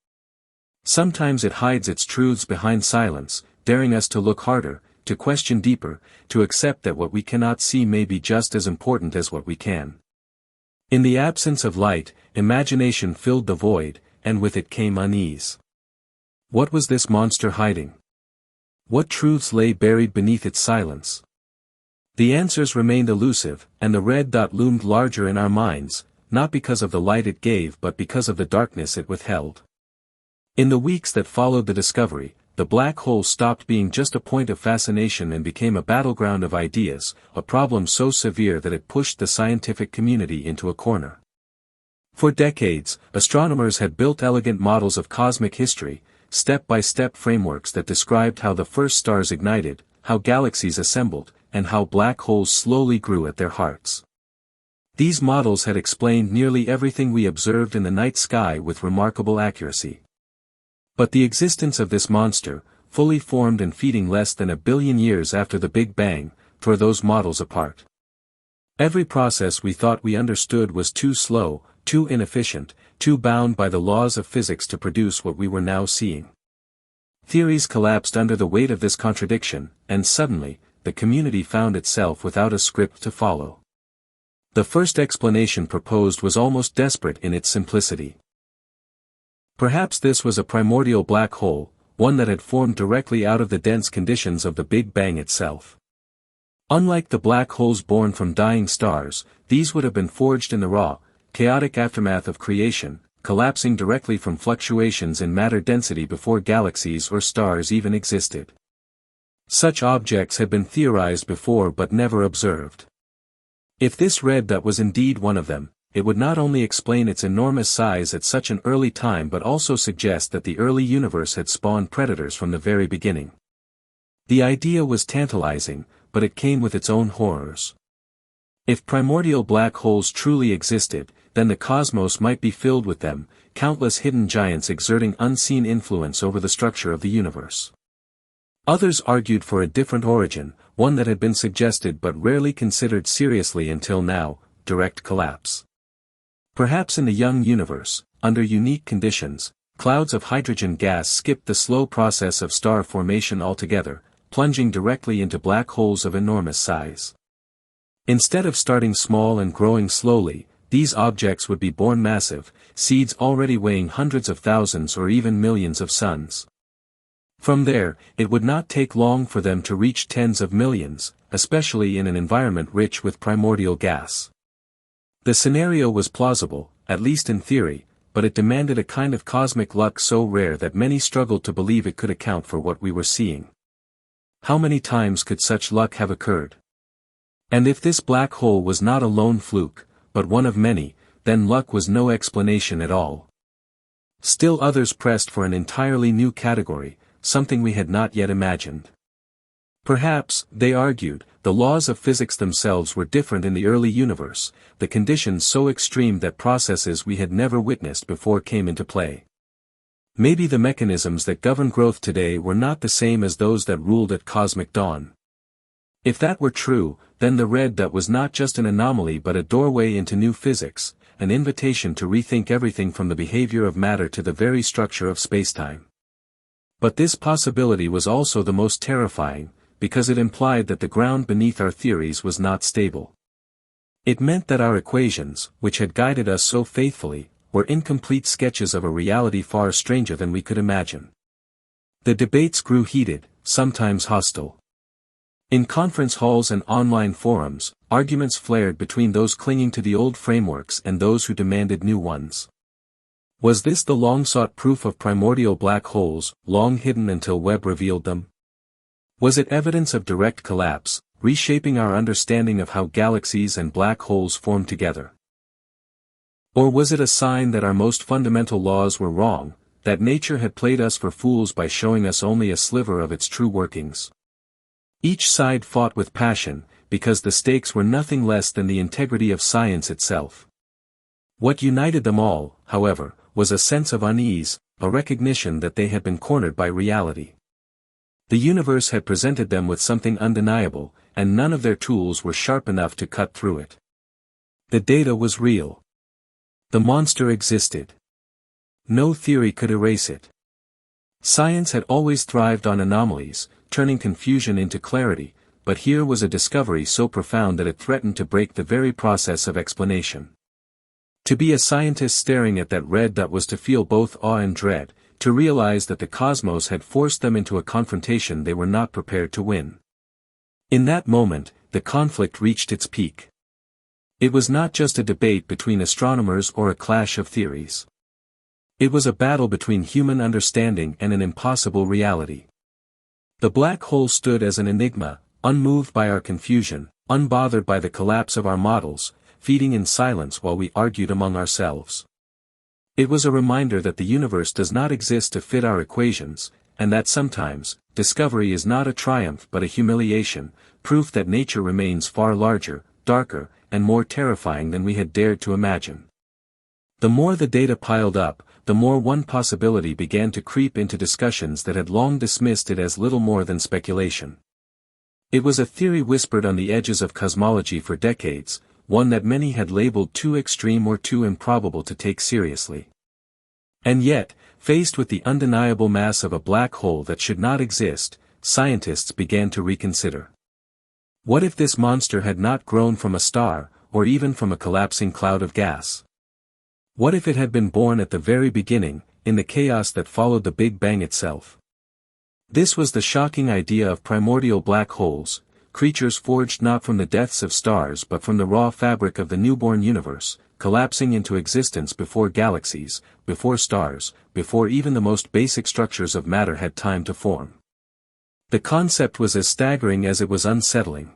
[SPEAKER 1] Sometimes it hides its truths behind silence, daring us to look harder, to question deeper, to accept that what we cannot see may be just as important as what we can. In the absence of light, imagination filled the void, and with it came unease. What was this monster hiding? What truths lay buried beneath its silence? The answers remained elusive, and the red dot loomed larger in our minds, not because of the light it gave but because of the darkness it withheld. In the weeks that followed the discovery, the black hole stopped being just a point of fascination and became a battleground of ideas, a problem so severe that it pushed the scientific community into a corner. For decades, astronomers had built elegant models of cosmic history, step-by-step frameworks that described how the first stars ignited, how galaxies assembled, and how black holes slowly grew at their hearts. These models had explained nearly everything we observed in the night sky with remarkable accuracy. But the existence of this monster, fully formed and feeding less than 1 billion years after the Big Bang, tore those models apart. Every process we thought we understood was too slow, too inefficient, too bound by the laws of physics to produce what we were now seeing. Theories collapsed under the weight of this contradiction, and suddenly, the community found itself without a script to follow. The first explanation proposed was almost desperate in its simplicity. Perhaps this was a primordial black hole, one that had formed directly out of the dense conditions of the Big Bang itself. Unlike the black holes born from dying stars, these would have been forged in the raw, chaotic aftermath of creation, collapsing directly from fluctuations in matter density before galaxies or stars even existed. Such objects had been theorized before but never observed. If this red dot was indeed one of them, it would not only explain its enormous size at such an early time but also suggest that the early universe had spawned predators from the very beginning. The idea was tantalizing, but it came with its own horrors. If primordial black holes truly existed, then the cosmos might be filled with them, countless hidden giants exerting unseen influence over the structure of the universe. Others argued for a different origin, one that had been suggested but rarely considered seriously until now: direct collapse. Perhaps in the young universe, under unique conditions, clouds of hydrogen gas skipped the slow process of star formation altogether, plunging directly into black holes of enormous size. Instead of starting small and growing slowly, these objects would be born massive, seeds already weighing hundreds of thousands or even millions of suns. From there, it would not take long for them to reach tens of millions, especially in an environment rich with primordial gas. The scenario was plausible, at least in theory, but it demanded a kind of cosmic luck so rare that many struggled to believe it could account for what we were seeing. How many times could such luck have occurred? And if this black hole was not a lone fluke, but one of many, then luck was no explanation at all. Still others pressed for an entirely new category, something we had not yet imagined. Perhaps, they argued, the laws of physics themselves were different in the early universe, the conditions so extreme that processes we had never witnessed before came into play. Maybe the mechanisms that govern growth today were not the same as those that ruled at cosmic dawn. If that were true, then the red dot was not just an anomaly but a doorway into new physics, an invitation to rethink everything from the behavior of matter to the very structure of spacetime. But this possibility was also the most terrifying, because it implied that the ground beneath our theories was not stable. It meant that our equations, which had guided us so faithfully, were incomplete sketches of a reality far stranger than we could imagine. The debates grew heated, sometimes hostile. In conference halls and online forums, arguments flared between those clinging to the old frameworks and those who demanded new ones. Was this the long-sought proof of primordial black holes, long hidden until Webb revealed them? Was it evidence of direct collapse, reshaping our understanding of how galaxies and black holes form together? Or was it a sign that our most fundamental laws were wrong, that nature had played us for fools by showing us only a sliver of its true workings? Each side fought with passion, because the stakes were nothing less than the integrity of science itself. What united them all, however, was a sense of unease, a recognition that they had been cornered by reality. The universe had presented them with something undeniable, and none of their tools were sharp enough to cut through it. The data was real. The monster existed. No theory could erase it. Science had always thrived on anomalies, turning confusion into clarity, but here was a discovery so profound that it threatened to break the very process of explanation. To be a scientist staring at that red dot was to feel both awe and dread, to realize that the cosmos had forced them into a confrontation they were not prepared to win. In that moment, the conflict reached its peak. It was not just a debate between astronomers or a clash of theories. It was a battle between human understanding and an impossible reality. The black hole stood as an enigma, unmoved by our confusion, unbothered by the collapse of our models, feeding in silence while we argued among ourselves. It was a reminder that the universe does not exist to fit our equations, and that sometimes, discovery is not a triumph but a humiliation, proof that nature remains far larger, darker, and more terrifying than we had dared to imagine. The more the data piled up, the more one possibility began to creep into discussions that had long dismissed it as little more than speculation. It was a theory whispered on the edges of cosmology for decades, one that many had labeled too extreme or too improbable to take seriously. And yet, faced with the undeniable mass of a black hole that should not exist, scientists began to reconsider. What if this monster had not grown from a star, or even from a collapsing cloud of gas? What if it had been born at the very beginning, in the chaos that followed the Big Bang itself? This was the shocking idea of primordial black holes, creatures forged not from the deaths of stars but from the raw fabric of the newborn universe, collapsing into existence before galaxies, before stars, before even the most basic structures of matter had time to form. The concept was as staggering as it was unsettling.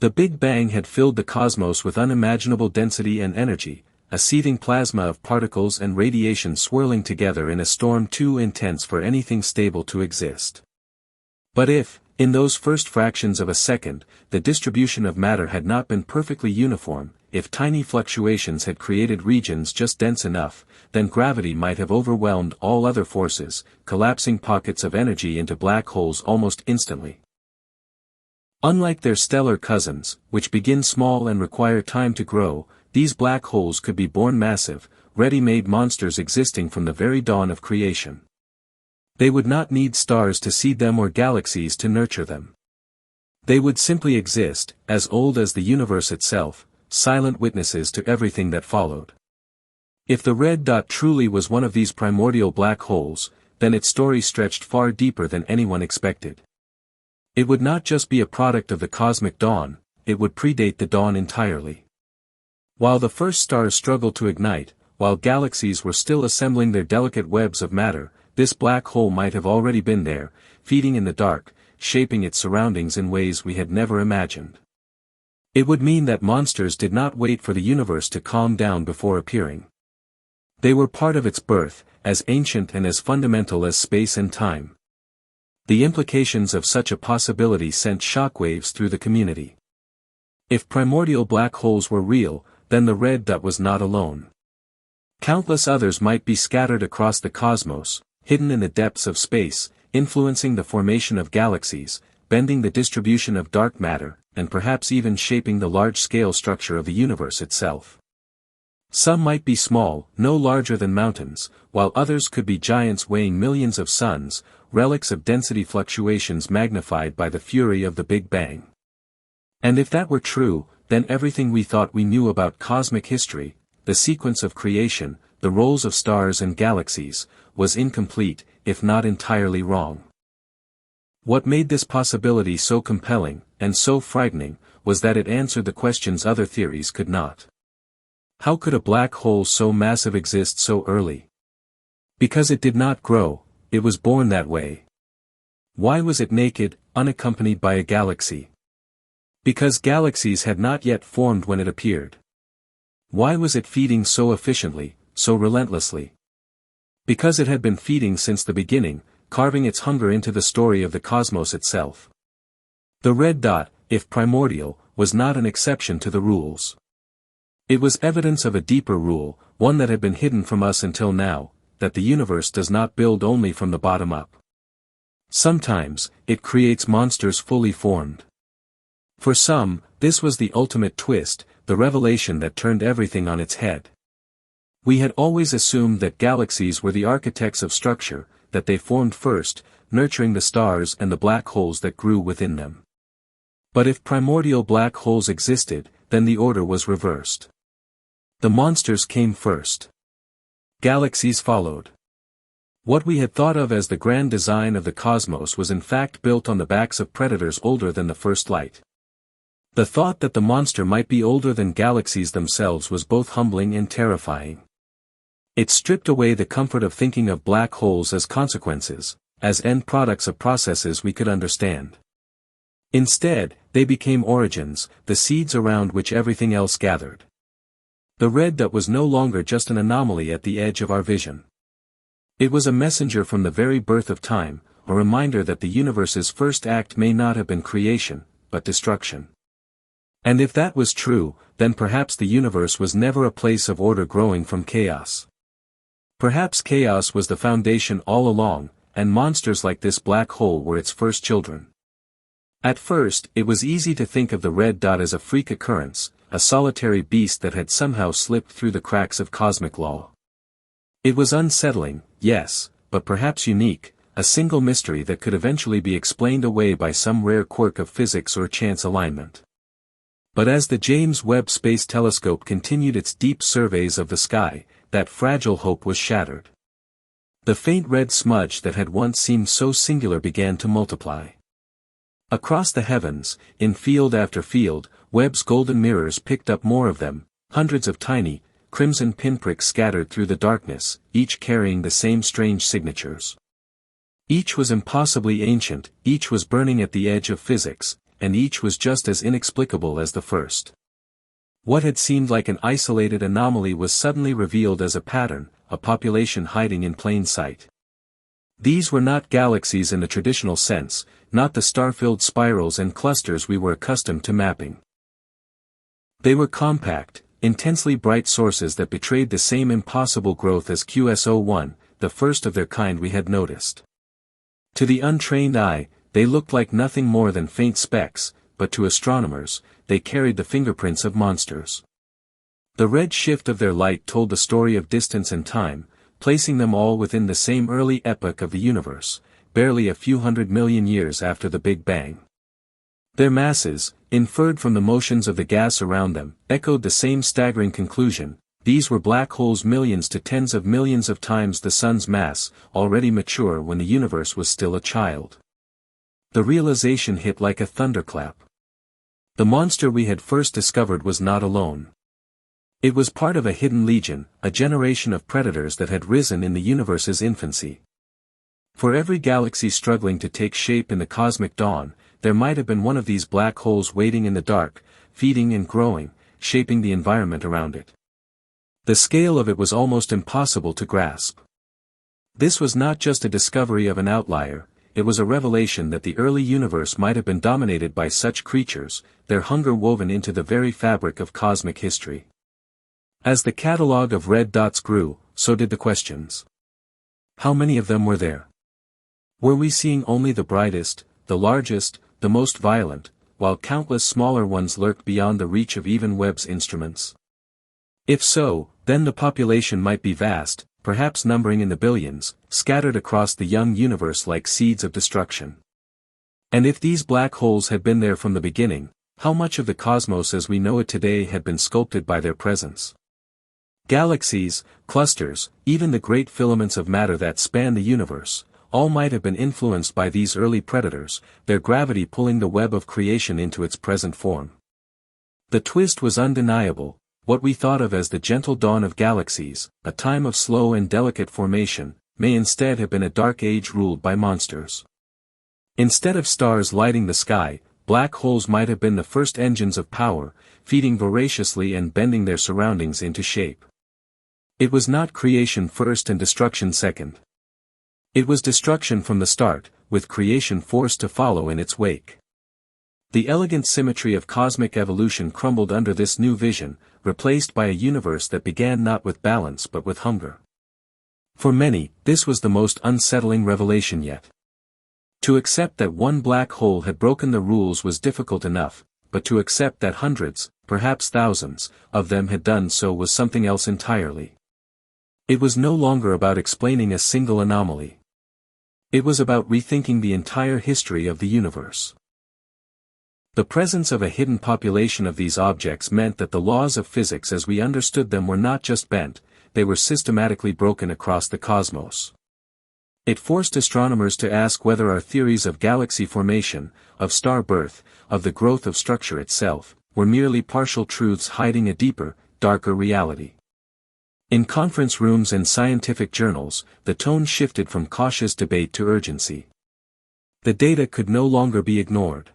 [SPEAKER 1] The Big Bang had filled the cosmos with unimaginable density and energy, a seething plasma of particles and radiation swirling together in a storm too intense for anything stable to exist. But if, in those first fractions of a second, the distribution of matter had not been perfectly uniform, if tiny fluctuations had created regions just dense enough, then gravity might have overwhelmed all other forces, collapsing pockets of energy into black holes almost instantly. Unlike their stellar cousins, which begin small and require time to grow, these black holes could be born massive, ready-made monsters existing from the very dawn of creation. They would not need stars to seed them or galaxies to nurture them. They would simply exist, as old as the universe itself, silent witnesses to everything that followed. If the red dot truly was one of these primordial black holes, then its story stretched far deeper than anyone expected. It would not just be a product of the cosmic dawn, it would predate the dawn entirely. While the first stars struggled to ignite, while galaxies were still assembling their delicate webs of matter, this black hole might have already been there, feeding in the dark, shaping its surroundings in ways we had never imagined. It would mean that monsters did not wait for the universe to calm down before appearing. They were part of its birth, as ancient and as fundamental as space and time. The implications of such a possibility sent shockwaves through the community. If primordial black holes were real, then the red dot was not alone. Countless others might be scattered across the cosmos, hidden in the depths of space, influencing the formation of galaxies, bending the distribution of dark matter, and perhaps even shaping the large-scale structure of the universe itself. Some might be small, no larger than mountains, while others could be giants weighing millions of suns, relics of density fluctuations magnified by the fury of the Big Bang. And if that were true, then everything we thought we knew about cosmic history, the sequence of creation, the roles of stars and galaxies, was incomplete, if not entirely wrong. What made this possibility so compelling, and so frightening, was that it answered the questions other theories could not. How could a black hole so massive exist so early? Because it did not grow, it was born that way. Why was it naked, unaccompanied by a galaxy? Because galaxies had not yet formed when it appeared. Why was it feeding so efficiently, so relentlessly? Because it had been feeding since the beginning, carving its hunger into the story of the cosmos itself. The red dot, if primordial, was not an exception to the rules. It was evidence of a deeper rule, one that had been hidden from us until now, that the universe does not build only from the bottom up. Sometimes, it creates monsters fully formed. For some, this was the ultimate twist, the revelation that turned everything on its head. We had always assumed that galaxies were the architects of structure, that they formed first, nurturing the stars and the black holes that grew within them. But if primordial black holes existed, then the order was reversed. The monsters came first. Galaxies followed. What we had thought of as the grand design of the cosmos was in fact built on the backs of predators older than the first light. The thought that the monster might be older than galaxies themselves was both humbling and terrifying. It stripped away the comfort of thinking of black holes as consequences, as end products of processes we could understand. Instead, they became origins, the seeds around which everything else gathered. The red dot was no longer just an anomaly at the edge of our vision. It was a messenger from the very birth of time, a reminder that the universe's first act may not have been creation, but destruction. And if that was true, then perhaps the universe was never a place of order growing from chaos. Perhaps chaos was the foundation all along, and monsters like this black hole were its first children. At first, it was easy to think of the red dot as a freak occurrence, a solitary beast that had somehow slipped through the cracks of cosmic law. It was unsettling, yes, but perhaps unique, a single mystery that could eventually be explained away by some rare quirk of physics or chance alignment. But as the James Webb Space Telescope continued its deep surveys of the sky, that fragile hope was shattered. The faint red smudge that had once seemed so singular began to multiply. Across the heavens, in field after field, Webb's golden mirrors picked up more of them, hundreds of tiny, crimson pinpricks scattered through the darkness, each carrying the same strange signatures. Each was impossibly ancient, each was burning at the edge of physics, and each was just as inexplicable as the first. What had seemed like an isolated anomaly was suddenly revealed as a pattern, a population hiding in plain sight. These were not galaxies in the traditional sense, not the star-filled spirals and clusters we were accustomed to mapping. They were compact, intensely bright sources that betrayed the same impossible growth as QS01, the first of their kind we had noticed. To the untrained eye, they looked like nothing more than faint specks, but to astronomers, they carried the fingerprints of monsters. The red shift of their light told the story of distance and time, placing them all within the same early epoch of the universe, barely a few 100 million years after the Big Bang. Their masses, inferred from the motions of the gas around them, echoed the same staggering conclusion: these were black holes millions to tens of millions of times the sun's mass, already mature when the universe was still a child. The realization hit like a thunderclap. The monster we had first discovered was not alone. It was part of a hidden legion, a generation of predators that had risen in the universe's infancy. For every galaxy struggling to take shape in the cosmic dawn, there might have been one of these black holes waiting in the dark, feeding and growing, shaping the environment around it. The scale of it was almost impossible to grasp. This was not just a discovery of an outlier, it was a revelation that the early universe might have been dominated by such creatures, their hunger woven into the very fabric of cosmic history. As the catalogue of red dots grew, so did the questions. How many of them were there? Were we seeing only the brightest, the largest, the most violent, while countless smaller ones lurked beyond the reach of even Webb's instruments? If so, then the population might be vast, perhaps numbering in the billions, scattered across the young universe like seeds of destruction. And if these black holes had been there from the beginning, how much of the cosmos as we know it today had been sculpted by their presence? Galaxies, clusters, even the great filaments of matter that span the universe, all might have been influenced by these early predators, their gravity pulling the web of creation into its present form. The twist was undeniable. What we thought of as the gentle dawn of galaxies, a time of slow and delicate formation, may instead have been a dark age ruled by monsters. Instead of stars lighting the sky, black holes might have been the first engines of power, feeding voraciously and bending their surroundings into shape. It was not creation first and destruction second. It was destruction from the start, with creation forced to follow in its wake. The elegant symmetry of cosmic evolution crumbled under this new vision, replaced by a universe that began not with balance but with hunger. For many, this was the most unsettling revelation yet. To accept that one black hole had broken the rules was difficult enough, but to accept that hundreds, perhaps thousands, of them had done so was something else entirely. It was no longer about explaining a single anomaly. It was about rethinking the entire history of the universe. The presence of a hidden population of these objects meant that the laws of physics as we understood them were not just bent, they were systematically broken across the cosmos. It forced astronomers to ask whether our theories of galaxy formation, of star birth, of the growth of structure itself, were merely partial truths hiding a deeper, darker reality. In conference rooms and scientific journals, the tone shifted from cautious debate to urgency. The data could no longer be ignored.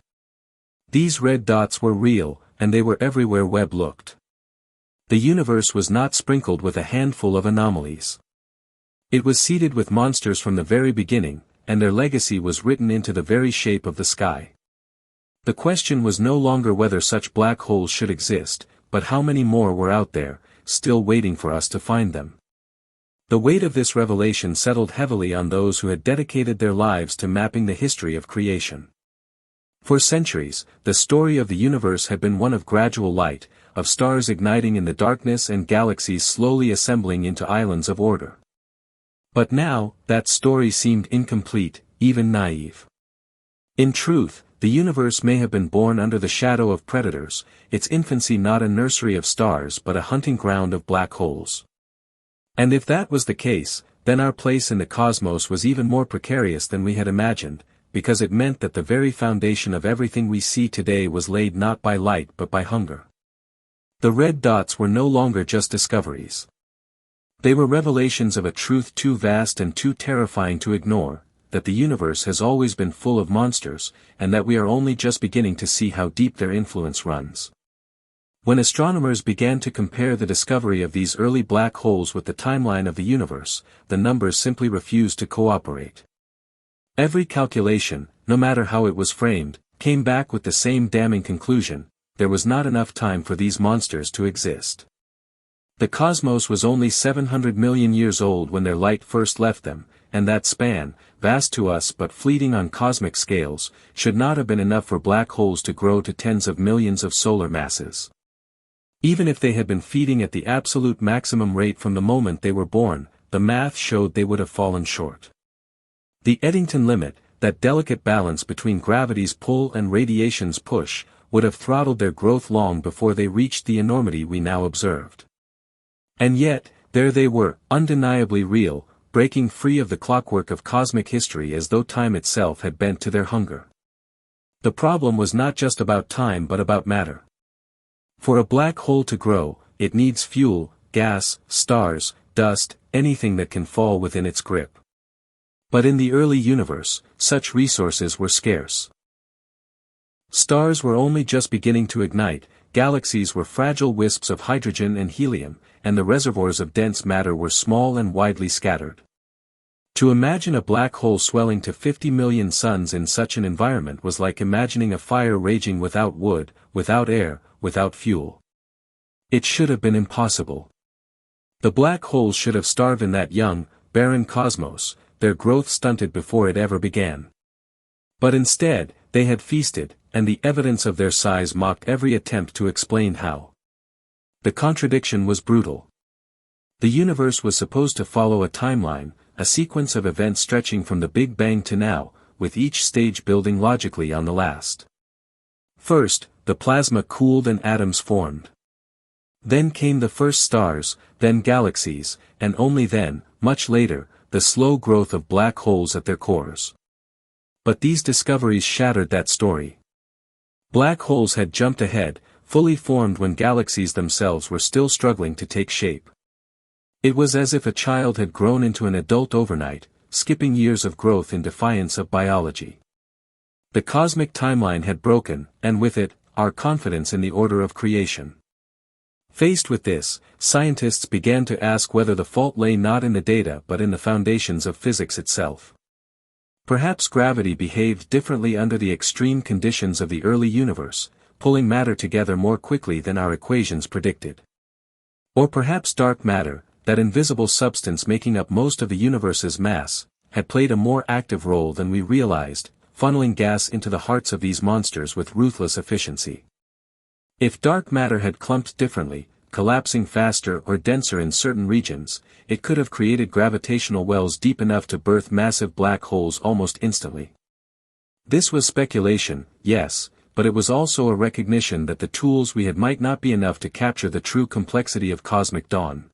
[SPEAKER 1] These red dots were real, and they were everywhere Webb looked. The universe was not sprinkled with a handful of anomalies. It was seeded with monsters from the very beginning, and their legacy was written into the very shape of the sky. The question was no longer whether such black holes should exist, but how many more were out there, still waiting for us to find them. The weight of this revelation settled heavily on those who had dedicated their lives to mapping the history of creation. For centuries, the story of the universe had been one of gradual light, of stars igniting in the darkness and galaxies slowly assembling into islands of order. But now, that story seemed incomplete, even naive. In truth, the universe may have been born under the shadow of predators, its infancy not a nursery of stars but a hunting ground of black holes. And if that was the case, then our place in the cosmos was even more precarious than we had imagined, because it meant that the very foundation of everything we see today was laid not by light but by hunger. The red dots were no longer just discoveries. They were revelations of a truth too vast and too terrifying to ignore, that the universe has always been full of monsters, and that we are only just beginning to see how deep their influence runs. When astronomers began to compare the discovery of these early black holes with the timeline of the universe, the numbers simply refused to cooperate. Every calculation, no matter how it was framed, came back with the same damning conclusion: there was not enough time for these monsters to exist. The cosmos was only 700 million years old when their light first left them, and that span, vast to us but fleeting on cosmic scales, should not have been enough for black holes to grow to tens of millions of solar masses. Even if they had been feeding at the absolute maximum rate from the moment they were born, the math showed they would have fallen short. The Eddington limit, that delicate balance between gravity's pull and radiation's push, would have throttled their growth long before they reached the enormity we now observed. And yet, there they were, undeniably real, breaking free of the clockwork of cosmic history as though time itself had bent to their hunger. The problem was not just about time but about matter. For a black hole to grow, it needs fuel, gas, stars, dust, anything that can fall within its grip. But in the early universe, such resources were scarce. Stars were only just beginning to ignite, galaxies were fragile wisps of hydrogen and helium, and the reservoirs of dense matter were small and widely scattered. To imagine a black hole swelling to 50 million suns in such an environment was like imagining a fire raging without wood, without air, without fuel. It should have been impossible. The black holes should have starved in that young, barren cosmos, their growth stunted before it ever began. But instead, they had feasted, and the evidence of their size mocked every attempt to explain how. The contradiction was brutal. The universe was supposed to follow a timeline, a sequence of events stretching from the Big Bang to now, with each stage building logically on the last. First, the plasma cooled and atoms formed. Then came the first stars, then galaxies, and only then, much later, the slow growth of black holes at their cores. But these discoveries shattered that story. Black holes had jumped ahead, fully formed when galaxies themselves were still struggling to take shape. It was as if a child had grown into an adult overnight, skipping years of growth in defiance of biology. The cosmic timeline had broken, and with it, our confidence in the order of creation. Faced with this, scientists began to ask whether the fault lay not in the data but in the foundations of physics itself. Perhaps gravity behaved differently under the extreme conditions of the early universe, pulling matter together more quickly than our equations predicted. Or perhaps dark matter, that invisible substance making up most of the universe's mass, had played a more active role than we realized, funneling gas into the hearts of these monsters with ruthless efficiency. If dark matter had clumped differently, collapsing faster or denser in certain regions, it could have created gravitational wells deep enough to birth massive black holes almost instantly. This was speculation, yes, but it was also a recognition that the tools we had might not be enough to capture the true complexity of cosmic dawn.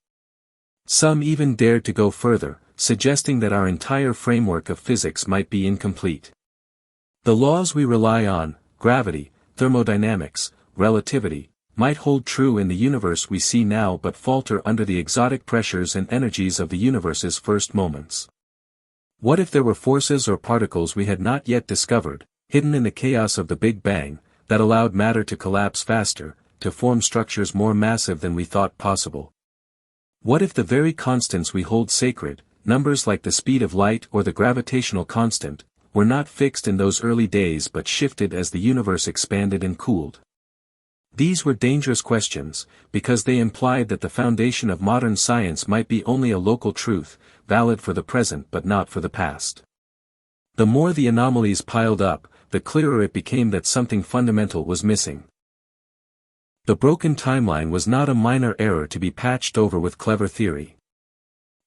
[SPEAKER 1] Some even dared to go further, suggesting that our entire framework of physics might be incomplete. The laws we rely on, gravity, thermodynamics, relativity, might hold true in the universe we see now but falter under the exotic pressures and energies of the universe's first moments. What if there were forces or particles we had not yet discovered, hidden in the chaos of the Big Bang, that allowed matter to collapse faster, to form structures more massive than we thought possible? What if the very constants we hold sacred, numbers like the speed of light or the gravitational constant, were not fixed in those early days but shifted as the universe expanded and cooled? These were dangerous questions, because they implied that the foundation of modern science might be only a local truth, valid for the present but not for the past. The more the anomalies piled up, the clearer it became that something fundamental was missing. The broken timeline was not a minor error to be patched over with clever theory.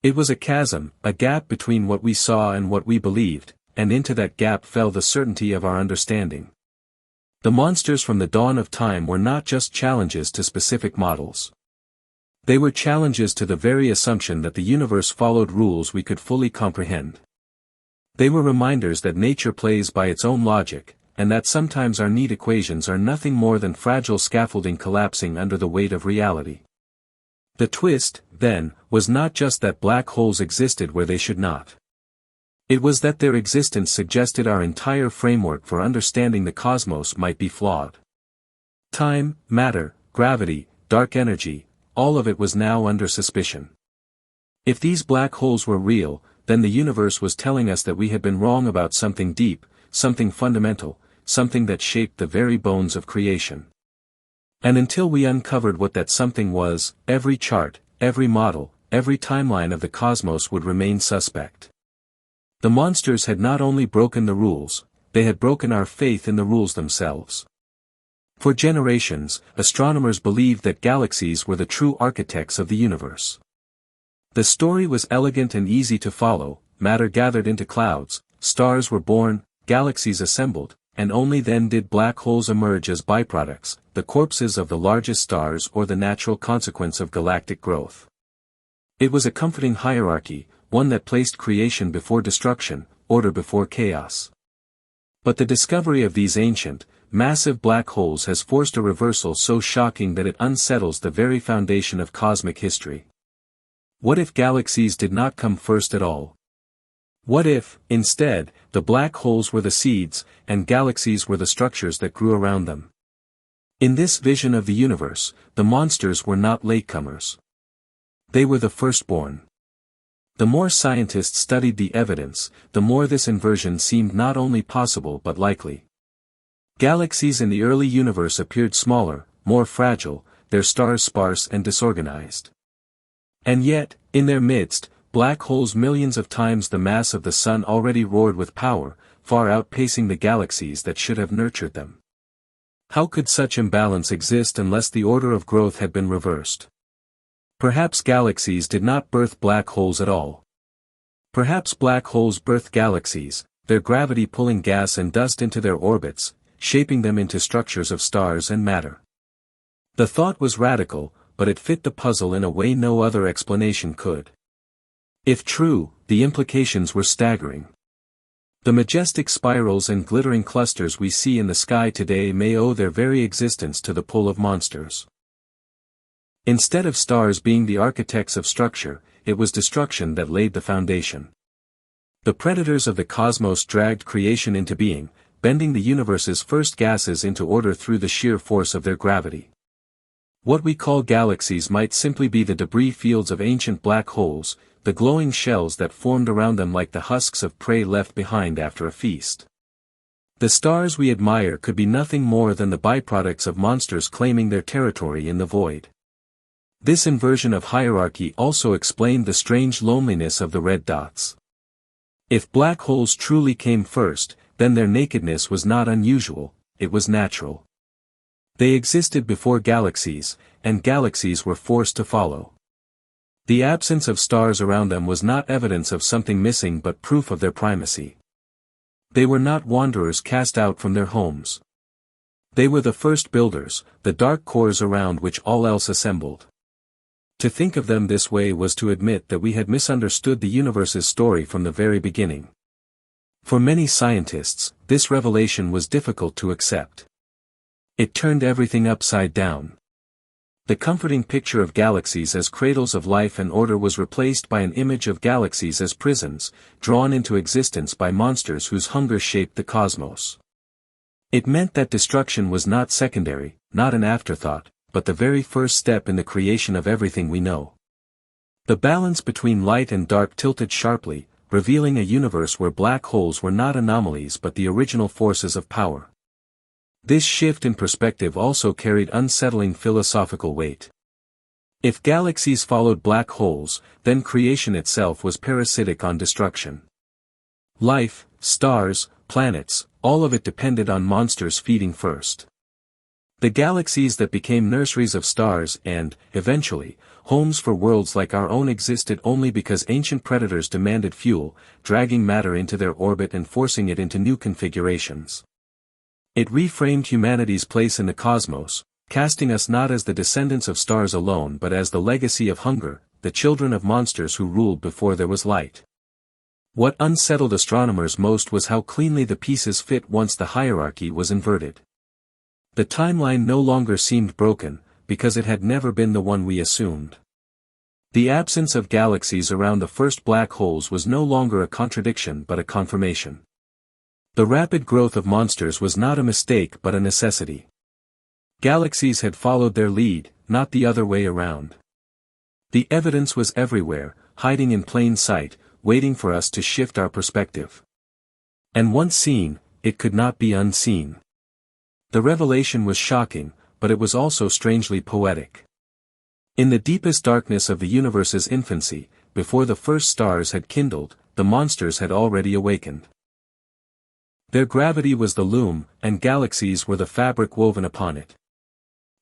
[SPEAKER 1] It was a chasm, a gap between what we saw and what we believed, and into that gap fell the certainty of our understanding. The monsters from the dawn of time were not just challenges to specific models. They were challenges to the very assumption that the universe followed rules we could fully comprehend. They were reminders that nature plays by its own logic, and that sometimes our neat equations are nothing more than fragile scaffolding collapsing under the weight of reality. The twist, then, was not just that black holes existed where they should not. It was that their existence suggested our entire framework for understanding the cosmos might be flawed. Time, matter, gravity, dark energy, all of it was now under suspicion. If these black holes were real, then the universe was telling us that we had been wrong about something deep, something fundamental, something that shaped the very bones of creation. And until we uncovered what that something was, every chart, every model, every timeline of the cosmos would remain suspect. The monsters had not only broken the rules, they had broken our faith in the rules themselves. For generations, astronomers believed that galaxies were the true architects of the universe. The story was elegant and easy to follow: matter gathered into clouds, stars were born, galaxies assembled, and only then did black holes emerge as byproducts, the corpses of the largest stars or the natural consequence of galactic growth. It was a comforting hierarchy, one that placed creation before destruction, order before chaos. But the discovery of these ancient, massive black holes has forced a reversal so shocking that it unsettles the very foundation of cosmic history. What if galaxies did not come first at all? What if, instead, the black holes were the seeds, and galaxies were the structures that grew around them? In this vision of the universe, the monsters were not latecomers. They were the firstborn. The more scientists studied the evidence, the more this inversion seemed not only possible but likely. Galaxies in the early universe appeared smaller, more fragile, their stars sparse and disorganized. And yet, in their midst, black holes millions of times the mass of the Sun already roared with power, far outpacing the galaxies that should have nurtured them. How could such imbalance exist unless the order of growth had been reversed? Perhaps galaxies did not birth black holes at all. Perhaps black holes birthed galaxies, their gravity pulling gas and dust into their orbits, shaping them into structures of stars and matter. The thought was radical, but it fit the puzzle in a way no other explanation could. If true, the implications were staggering. The majestic spirals and glittering clusters we see in the sky today may owe their very existence to the pull of monsters. Instead of stars being the architects of structure, it was destruction that laid the foundation. The predators of the cosmos dragged creation into being, bending the universe's first gases into order through the sheer force of their gravity. What we call galaxies might simply be the debris fields of ancient black holes, the glowing shells that formed around them like the husks of prey left behind after a feast. The stars we admire could be nothing more than the byproducts of monsters claiming their territory in the void. This inversion of hierarchy also explained the strange loneliness of the red dots. If black holes truly came first, then their nakedness was not unusual, it was natural. They existed before galaxies, and galaxies were forced to follow. The absence of stars around them was not evidence of something missing but proof of their primacy. They were not wanderers cast out from their homes. They were the first builders, the dark cores around which all else assembled. To think of them this way was to admit that we had misunderstood the universe's story from the very beginning. For many scientists, this revelation was difficult to accept. It turned everything upside down. The comforting picture of galaxies as cradles of life and order was replaced by an image of galaxies as prisons, drawn into existence by monsters whose hunger shaped the cosmos. It meant that destruction was not secondary, not an afterthought, but the very first step in the creation of everything we know. The balance between light and dark tilted sharply, revealing a universe where black holes were not anomalies but the original forces of power. This shift in perspective also carried unsettling philosophical weight. If galaxies followed black holes, then creation itself was parasitic on destruction. Life, stars, planets, all of it depended on monsters feeding first. The galaxies that became nurseries of stars and, eventually, homes for worlds like our own existed only because ancient predators demanded fuel, dragging matter into their orbit and forcing it into new configurations. It reframed humanity's place in the cosmos, casting us not as the descendants of stars alone but as the legacy of hunger, the children of monsters who ruled before there was light. What unsettled astronomers most was how cleanly the pieces fit once the hierarchy was inverted. The timeline no longer seemed broken, because it had never been the one we assumed. The absence of galaxies around the first black holes was no longer a contradiction but a confirmation. The rapid growth of monsters was not a mistake but a necessity. Galaxies had followed their lead, not the other way around. The evidence was everywhere, hiding in plain sight, waiting for us to shift our perspective. And once seen, it could not be unseen. The revelation was shocking, but it was also strangely poetic. In the deepest darkness of the universe's infancy, before the first stars had kindled, the monsters had already awakened. Their gravity was the loom, and galaxies were the fabric woven upon it.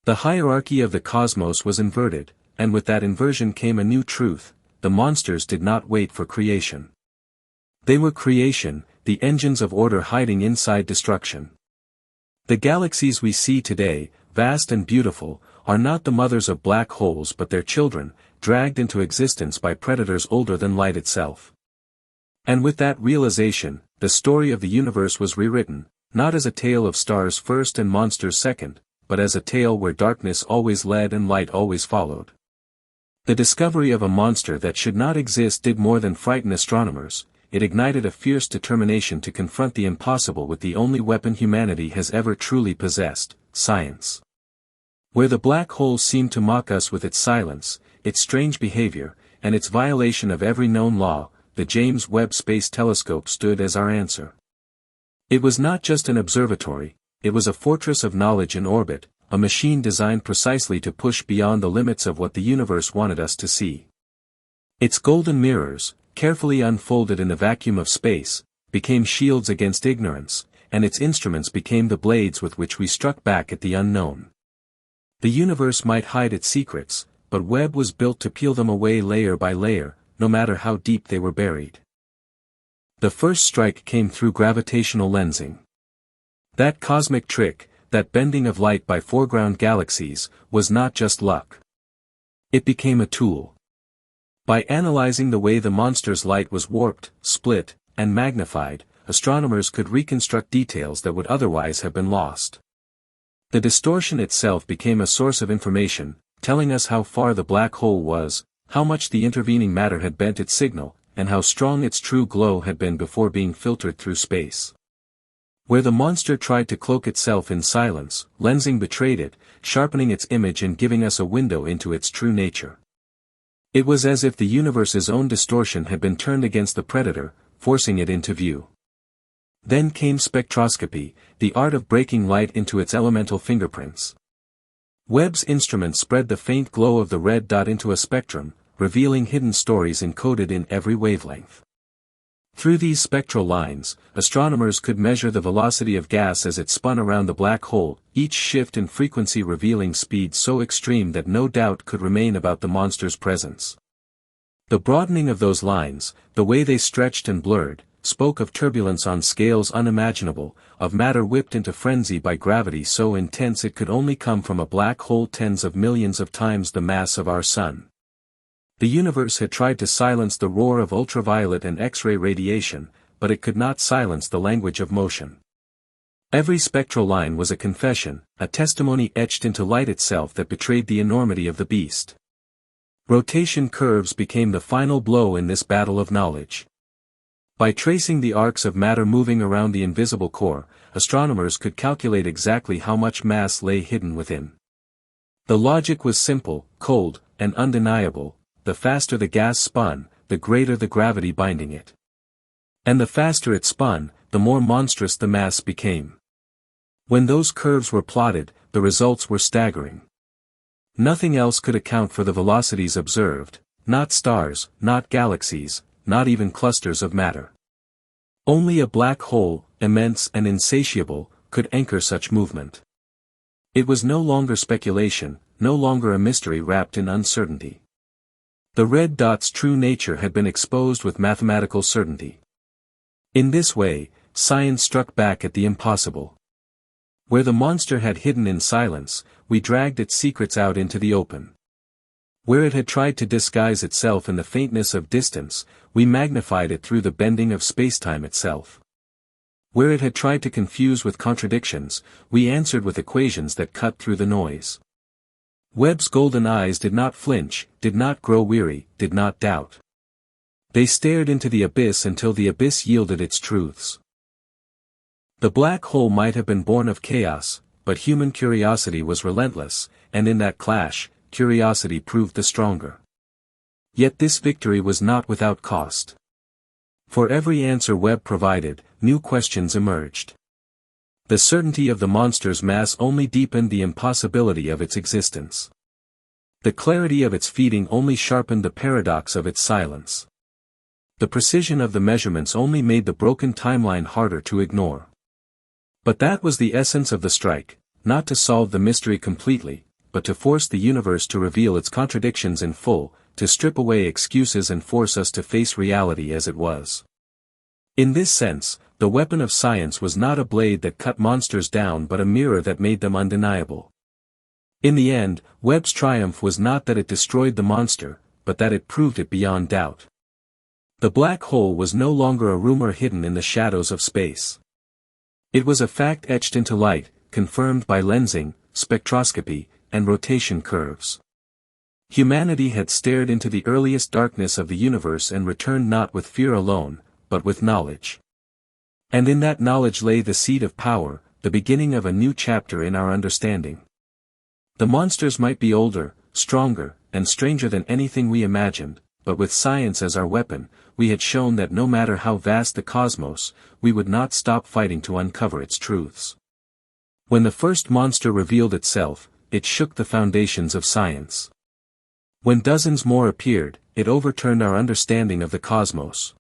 [SPEAKER 1] The hierarchy of the cosmos was inverted, and with that inversion came a new truth: the monsters did not wait for creation. They were creation, the engines of order hiding inside destruction. The galaxies we see today, vast and beautiful, are not the mothers of black holes but their children, dragged into existence by predators older than light itself. And with that realization, the story of the universe was rewritten, not as a tale of stars first and monsters second, but as a tale where darkness always led and light always followed. The discovery of a monster that should not exist did more than frighten astronomers, it ignited a fierce determination to confront the impossible with the only weapon humanity has ever truly possessed: science. Where the black hole seemed to mock us with its silence, its strange behavior, and its violation of every known law, the James Webb Space Telescope stood as our answer. It was not just an observatory, it was a fortress of knowledge in orbit, a machine designed precisely to push beyond the limits of what the universe wanted us to see. Its golden mirrors, carefully unfolded in the vacuum of space, became shields against ignorance, and its instruments became the blades with which we struck back at the unknown. The universe might hide its secrets, but Webb was built to peel them away layer by layer, no matter how deep they were buried. The first strike came through gravitational lensing. That cosmic trick, that bending of light by foreground galaxies, was not just luck. It became a tool. By analyzing the way the monster's light was warped, split, and magnified, astronomers could reconstruct details that would otherwise have been lost. The distortion itself became a source of information, telling us how far the black hole was, how much the intervening matter had bent its signal, and how strong its true glow had been before being filtered through space. Where the monster tried to cloak itself in silence, lensing betrayed it, sharpening its image and giving us a window into its true nature. It was as if the universe's own distortion had been turned against the predator, forcing it into view. Then came spectroscopy, the art of breaking light into its elemental fingerprints. Webb's instrument spread the faint glow of the red dot into a spectrum, revealing hidden stories encoded in every wavelength. Through these spectral lines, astronomers could measure the velocity of gas as it spun around the black hole, each shift in frequency revealing speed so extreme that no doubt could remain about the monster's presence. The broadening of those lines, the way they stretched and blurred, spoke of turbulence on scales unimaginable, of matter whipped into frenzy by gravity so intense it could only come from a black hole tens of millions of times the mass of our sun. The universe had tried to silence the roar of ultraviolet and X-ray radiation, but it could not silence the language of motion. Every spectral line was a confession, a testimony etched into light itself that betrayed the enormity of the beast. Rotation curves became the final blow in this battle of knowledge. By tracing the arcs of matter moving around the invisible core, astronomers could calculate exactly how much mass lay hidden within. The logic was simple, cold, and undeniable. The faster the gas spun, the greater the gravity binding it. And the faster it spun, the more monstrous the mass became. When those curves were plotted, the results were staggering. Nothing else could account for the velocities observed, not stars, not galaxies, not even clusters of matter. Only a black hole, immense and insatiable, could anchor such movement. It was no longer speculation, no longer a mystery wrapped in uncertainty. The red dot's true nature had been exposed with mathematical certainty. In this way, science struck back at the impossible. Where the monster had hidden in silence, we dragged its secrets out into the open. Where it had tried to disguise itself in the faintness of distance, we magnified it through the bending of spacetime itself. Where it had tried to confuse with contradictions, we answered with equations that cut through the noise. Webb's golden eyes did not flinch, did not grow weary, did not doubt. They stared into the abyss until the abyss yielded its truths. The black hole might have been born of chaos, but human curiosity was relentless, and in that clash, curiosity proved the stronger. Yet this victory was not without cost. For every answer Webb provided, new questions emerged. The certainty of the monster's mass only deepened the impossibility of its existence. The clarity of its feeding only sharpened the paradox of its silence. The precision of the measurements only made the broken timeline harder to ignore. But that was the essence of the strike, not to solve the mystery completely, but to force the universe to reveal its contradictions in full, to strip away excuses and force us to face reality as it was. In this sense, the weapon of science was not a blade that cut monsters down but a mirror that made them undeniable. In the end, Webb's triumph was not that it destroyed the monster, but that it proved it beyond doubt. The black hole was no longer a rumor hidden in the shadows of space. It was a fact etched into light, confirmed by lensing, spectroscopy, and rotation curves. Humanity had stared into the earliest darkness of the universe and returned not with fear alone, but with knowledge. And in that knowledge lay the seed of power, the beginning of a new chapter in our understanding. The monsters might be older, stronger, and stranger than anything we imagined, but with science as our weapon, we had shown that no matter how vast the cosmos, we would not stop fighting to uncover its truths. When the first monster revealed itself, it shook the foundations of science. When dozens more appeared, it overturned our understanding of the cosmos.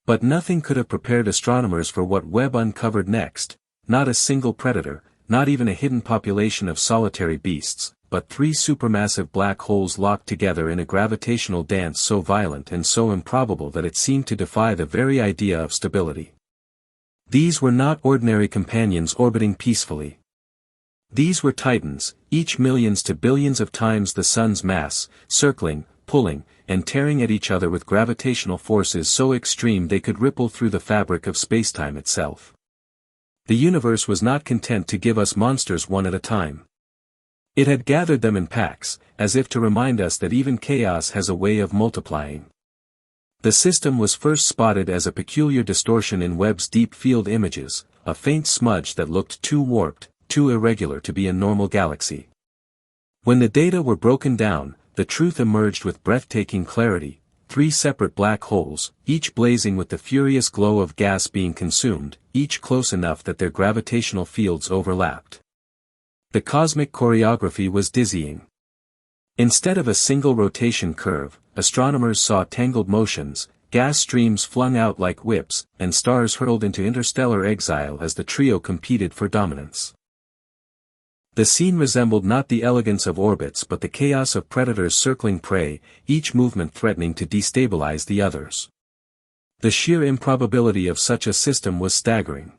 [SPEAKER 1] But nothing could have prepared astronomers for what Webb uncovered next, not a single predator, not even a hidden population of solitary beasts, but three supermassive black holes locked together in a gravitational dance so violent and so improbable that it seemed to defy the very idea of stability. These were not ordinary companions orbiting peacefully. These were titans, each millions to billions of times the sun's mass, circling, pulling, and tearing at each other with gravitational forces so extreme they could ripple through the fabric of spacetime itself. The universe was not content to give us monsters one at a time. It had gathered them in packs, as if to remind us that even chaos has a way of multiplying. The system was first spotted as a peculiar distortion in Webb's deep field images, a faint smudge that looked too warped, too irregular to be a normal galaxy. When the data were broken down, the truth emerged with breathtaking clarity: 3 separate black holes, each blazing with the furious glow of gas being consumed, each close enough that their gravitational fields overlapped. The cosmic choreography was dizzying. Instead of a single rotation curve, astronomers saw tangled motions, gas streams flung out like whips, and stars hurled into interstellar exile as the trio competed for dominance. The scene resembled not the elegance of orbits but the chaos of predators circling prey, each movement threatening to destabilize the others. The sheer improbability of such a system was staggering.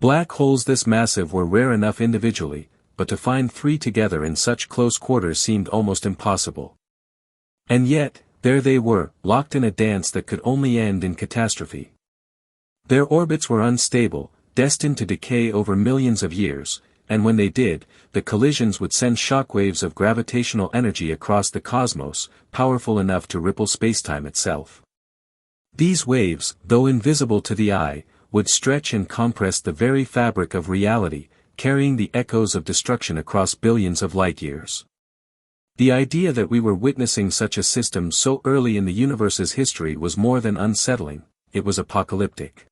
[SPEAKER 1] Black holes this massive were rare enough individually, but to find 3 together in such close quarters seemed almost impossible. And yet, there they were, locked in a dance that could only end in catastrophe. Their orbits were unstable, destined to decay over millions of years, and when they did, the collisions would send shockwaves of gravitational energy across the cosmos, powerful enough to ripple spacetime itself. These waves, though invisible to the eye, would stretch and compress the very fabric of reality, carrying the echoes of destruction across billions of light-years. The idea that we were witnessing such a system so early in the universe's history was more than unsettling, it was apocalyptic.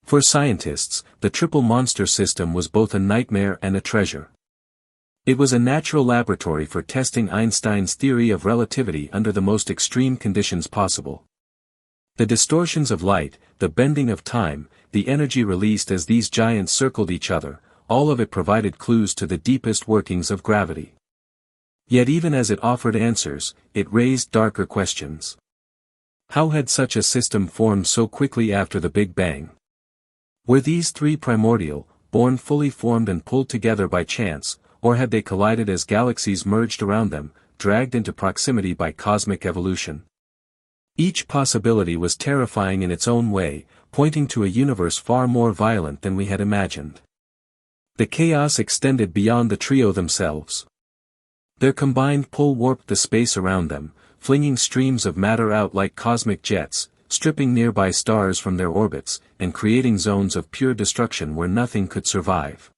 [SPEAKER 1] For scientists, the triple monster system was both a nightmare and a treasure. It was a natural laboratory for testing Einstein's theory of relativity under the most extreme conditions possible. The distortions of light, the bending of time, the energy released as these giants circled each other, all of it provided clues to the deepest workings of gravity. Yet even as it offered answers, it raised darker questions. How had such a system formed so quickly after the Big Bang? Were these 3 primordial, born fully formed and pulled together by chance, or had they collided as galaxies merged around them, dragged into proximity by cosmic evolution? Each possibility was terrifying in its own way, pointing to a universe far more violent than we had imagined. The chaos extended beyond the trio themselves. Their combined pull warped the space around them, flinging streams of matter out like cosmic jets, stripping nearby stars from their orbits, and creating zones of pure destruction where nothing could survive.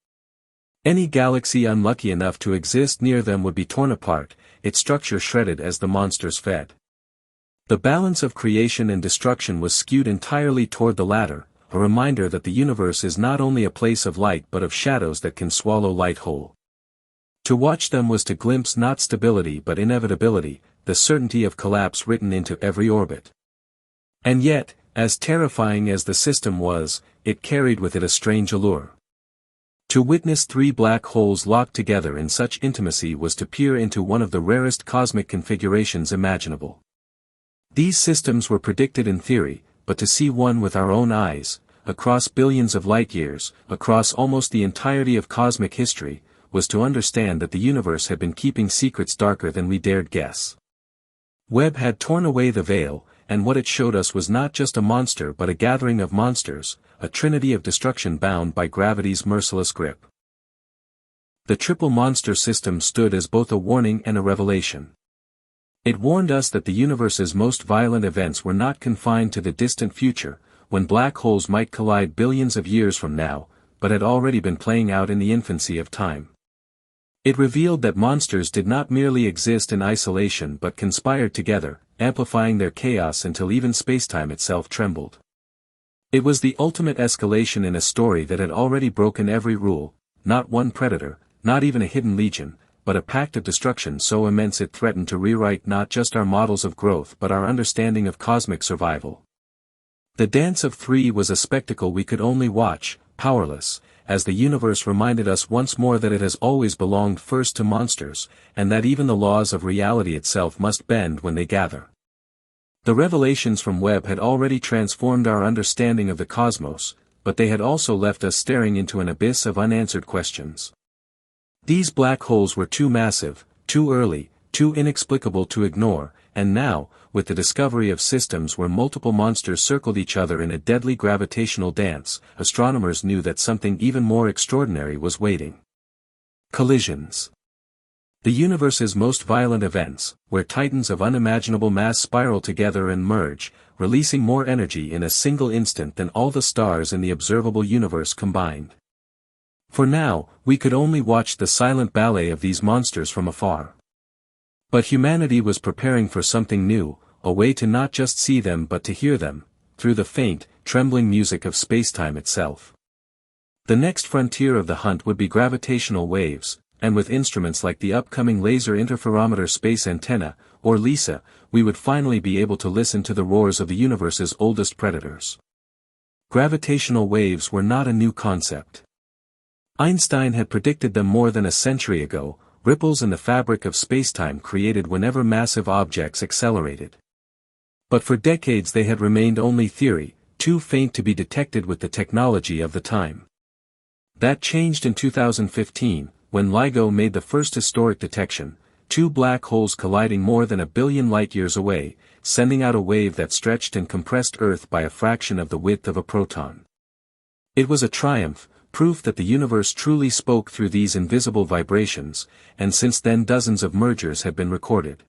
[SPEAKER 1] Any galaxy unlucky enough to exist near them would be torn apart, its structure shredded as the monsters fed. The balance of creation and destruction was skewed entirely toward the latter, a reminder that the universe is not only a place of light but of shadows that can swallow light whole. To watch them was to glimpse not stability but inevitability, the certainty of collapse written into every orbit. And yet, as terrifying as the system was, it carried with it a strange allure. To witness 3 black holes locked together in such intimacy was to peer into one of the rarest cosmic configurations imaginable. These systems were predicted in theory, but to see one with our own eyes, across billions of light-years, across almost the entirety of cosmic history, was to understand that the universe had been keeping secrets darker than we dared guess. Webb had torn away the veil, and what it showed us was not just a monster but a gathering of monsters, a trinity of destruction bound by gravity's merciless grip. The triple monster system stood as both a warning and a revelation. It warned us that the universe's most violent events were not confined to the distant future, when black holes might collide billions of years from now, but had already been playing out in the infancy of time. It revealed that monsters did not merely exist in isolation but conspired together, amplifying their chaos until even spacetime itself trembled. It was the ultimate escalation in a story that had already broken every rule, not one predator, not even a hidden legion, but a pact of destruction so immense it threatened to rewrite not just our models of growth but our understanding of cosmic survival. The dance of 3 was a spectacle we could only watch, powerless, as the universe reminded us once more that it has always belonged first to monsters, and that even the laws of reality itself must bend when they gather. The revelations from Webb had already transformed our understanding of the cosmos, but they had also left us staring into an abyss of unanswered questions. These black holes were too massive, too early, too inexplicable to ignore, and now, with the discovery of systems where multiple monsters circled each other in a deadly gravitational dance, astronomers knew that something even more extraordinary was waiting. Collisions. The universe's most violent events, where titans of unimaginable mass spiral together and merge, releasing more energy in a single instant than all the stars in the observable universe combined. For now, we could only watch the silent ballet of these monsters from afar. But humanity was preparing for something new, a way to not just see them but to hear them, through the faint, trembling music of spacetime itself. The next frontier of the hunt would be gravitational waves, and with instruments like the upcoming Laser Interferometer Space Antenna, or LISA, we would finally be able to listen to the roars of the universe's oldest predators. Gravitational waves were not a new concept. Einstein had predicted them more than a century ago, ripples in the fabric of spacetime created whenever massive objects accelerated. But for decades they had remained only theory, too faint to be detected with the technology of the time. That changed in 2015, when LIGO made the first historic detection, two black holes colliding more than 1 billion light-years away, sending out a wave that stretched and compressed Earth by a fraction of the width of a proton. It was a triumph, proof that the universe truly spoke through these invisible vibrations, and since then dozens of mergers have been recorded.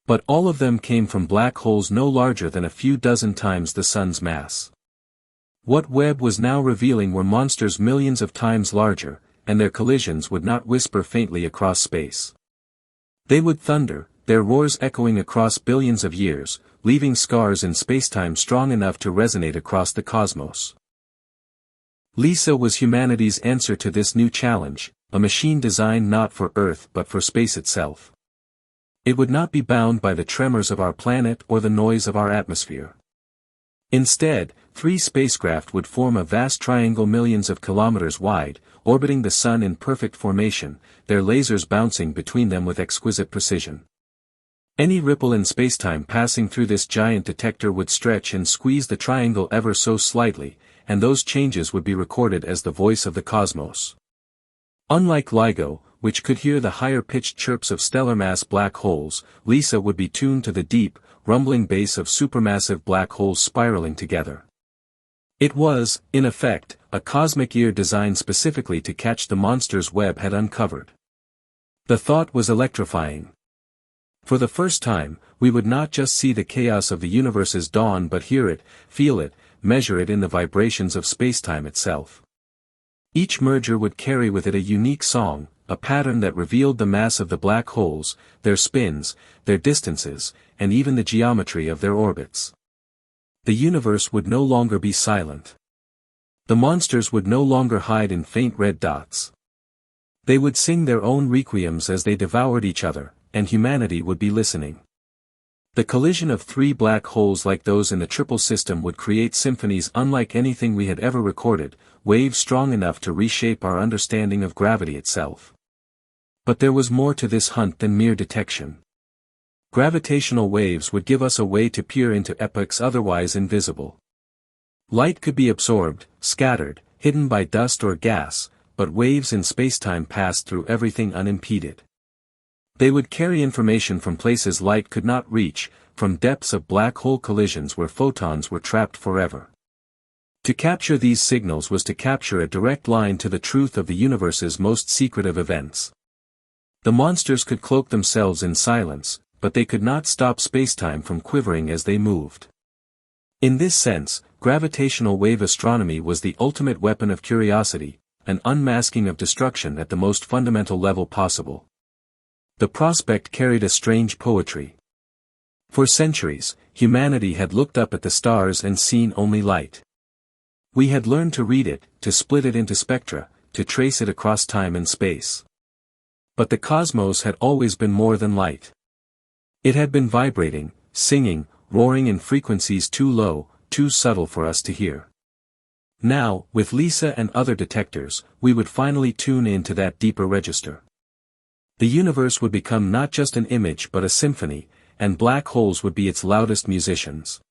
[SPEAKER 1] But all of them came from black holes no larger than a few dozen times the Sun's mass. What Webb was now revealing were monsters millions of times larger, and their collisions would not whisper faintly across space. They would thunder, their roars echoing across billions of years, leaving scars in spacetime strong enough to resonate across the cosmos. LISA was humanity's answer to this new challenge, a machine designed not for Earth but for space itself. It would not be bound by the tremors of our planet or the noise of our atmosphere. Instead, 3 spacecraft would form a vast triangle millions of kilometers wide, orbiting the Sun in perfect formation, their lasers bouncing between them with exquisite precision. Any ripple in spacetime passing through this giant detector would stretch and squeeze the triangle ever so slightly, and those changes would be recorded as the voice of the cosmos. Unlike LIGO, which could hear the higher-pitched chirps of stellar-mass black holes, LISA would be tuned to the deep, rumbling bass of supermassive black holes spiraling together. It was, in effect, a cosmic ear designed specifically to catch the monsters Webb had uncovered. The thought was electrifying. For the first time, we would not just see the chaos of the universe's dawn but hear it, feel it, measure it in the vibrations of spacetime itself. Each merger would carry with it a unique song, a pattern that revealed the mass of the black holes, their spins, their distances, and even the geometry of their orbits. The universe would no longer be silent. The monsters would no longer hide in faint red dots. They would sing their own requiems as they devoured each other, and humanity would be listening. The collision of 3 black holes like those in the Triple System would create symphonies unlike anything we had ever recorded, waves strong enough to reshape our understanding of gravity itself. But there was more to this hunt than mere detection. Gravitational waves would give us a way to peer into epochs otherwise invisible. Light could be absorbed, scattered, hidden by dust or gas, but waves in spacetime passed through everything unimpeded. They would carry information from places light could not reach, from depths of black hole collisions where photons were trapped forever. To capture these signals was to capture a direct line to the truth of the universe's most secretive events. The monsters could cloak themselves in silence, but they could not stop spacetime from quivering as they moved. In this sense, gravitational wave astronomy was the ultimate weapon of curiosity, an unmasking of destruction at the most fundamental level possible. The prospect carried a strange poetry. For centuries, humanity had looked up at the stars and seen only light. We had learned to read it, to split it into spectra, to trace it across time and space. But the cosmos had always been more than light. It had been vibrating, singing, roaring in frequencies too low, too subtle for us to hear. Now, with LISA and other detectors, we would finally tune into that deeper register. The universe would become not just an image but a symphony, and black holes would be its loudest musicians.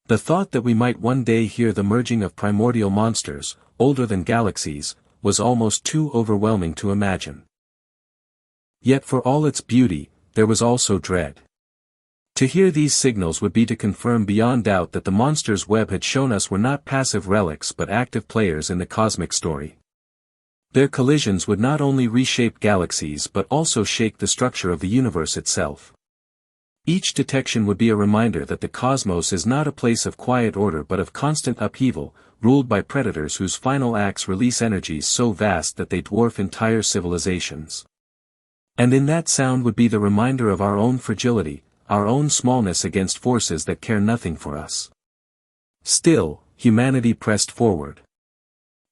[SPEAKER 1] The thought that we might one day hear the merging of primordial monsters, older than galaxies, was almost too overwhelming to imagine. Yet for all its beauty, there was also dread. To hear these signals would be to confirm beyond doubt that the monsters Webb had shown us were not passive relics but active players in the cosmic story. Their collisions would not only reshape galaxies but also shake the structure of the universe itself. Each detection would be a reminder that the cosmos is not a place of quiet order but of constant upheaval, ruled by predators whose final acts release energies so vast that they dwarf entire civilizations. And in that sound would be the reminder of our own fragility, our own smallness against forces that care nothing for us. Still, humanity pressed forward.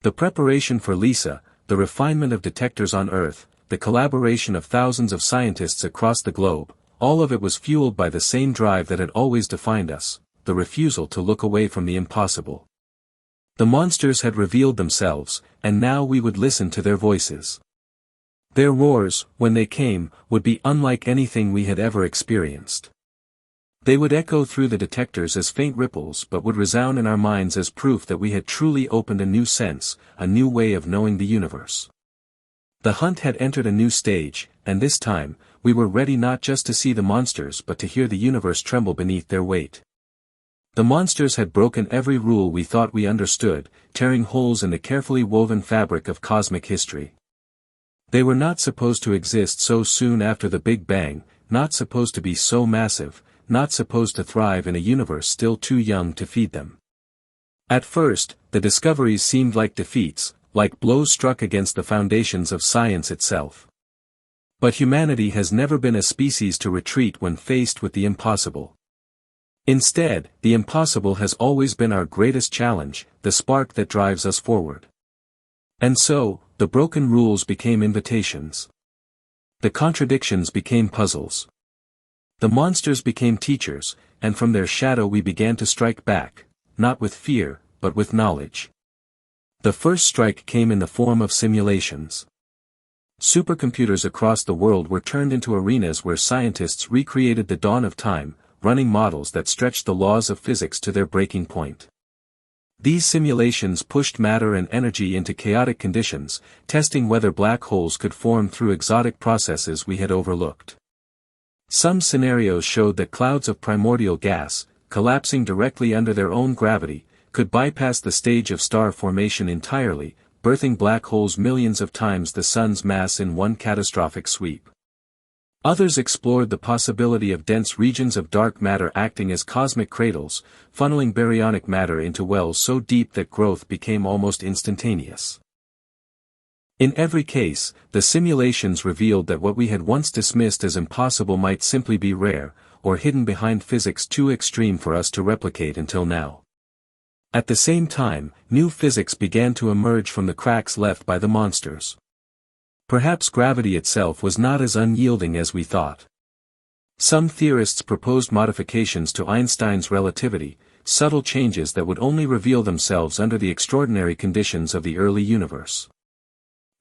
[SPEAKER 1] The preparation for Lisa, the refinement of detectors on Earth, the collaboration of thousands of scientists across the globe, all of it was fueled by the same drive that had always defined us, the refusal to look away from the impossible. The monsters had revealed themselves, and now we would listen to their voices. Their roars, when they came, would be unlike anything we had ever experienced. They would echo through the detectors as faint ripples but would resound in our minds as proof that we had truly opened a new sense, a new way of knowing the universe. The hunt had entered a new stage, and this time, we were ready not just to see the monsters but to hear the universe tremble beneath their weight. The monsters had broken every rule we thought we understood, tearing holes in the carefully woven fabric of cosmic history. They were not supposed to exist so soon after the Big Bang, not supposed to be so massive, not supposed to thrive in a universe still too young to feed them. At first, the discoveries seemed like defeats, like blows struck against the foundations of science itself. But humanity has never been a species to retreat when faced with the impossible. Instead, the impossible has always been our greatest challenge, the spark that drives us forward. And so, the broken rules became invitations. The contradictions became puzzles. The monsters became teachers, and from their shadow we began to strike back, not with fear, but with knowledge. The first strike came in the form of simulations. Supercomputers across the world were turned into arenas where scientists recreated the dawn of time, running models that stretched the laws of physics to their breaking point. These simulations pushed matter and energy into chaotic conditions, testing whether black holes could form through exotic processes we had overlooked. Some scenarios showed that clouds of primordial gas, collapsing directly under their own gravity, could bypass the stage of star formation entirely, birthing black holes millions of times the sun's mass in one catastrophic sweep. Others explored the possibility of dense regions of dark matter acting as cosmic cradles, funneling baryonic matter into wells so deep that growth became almost instantaneous. In every case, the simulations revealed that what we had once dismissed as impossible might simply be rare, or hidden behind physics too extreme for us to replicate until now. At the same time, new physics began to emerge from the cracks left by the monsters. Perhaps gravity itself was not as unyielding as we thought. Some theorists proposed modifications to Einstein's relativity, subtle changes that would only reveal themselves under the extraordinary conditions of the early universe.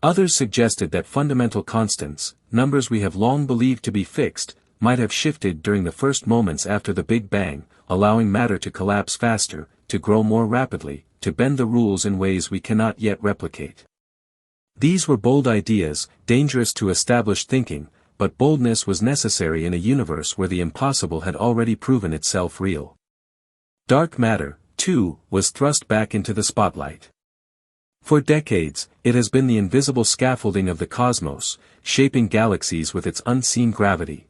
[SPEAKER 1] Others suggested that fundamental constants, numbers we have long believed to be fixed, might have shifted during the first moments after the Big Bang, allowing matter to collapse faster, to grow more rapidly, to bend the rules in ways we cannot yet replicate. These were bold ideas, dangerous to established thinking, but boldness was necessary in a universe where the impossible had already proven itself real. Dark matter, too, was thrust back into the spotlight. For decades, it has been the invisible scaffolding of the cosmos, shaping galaxies with its unseen gravity.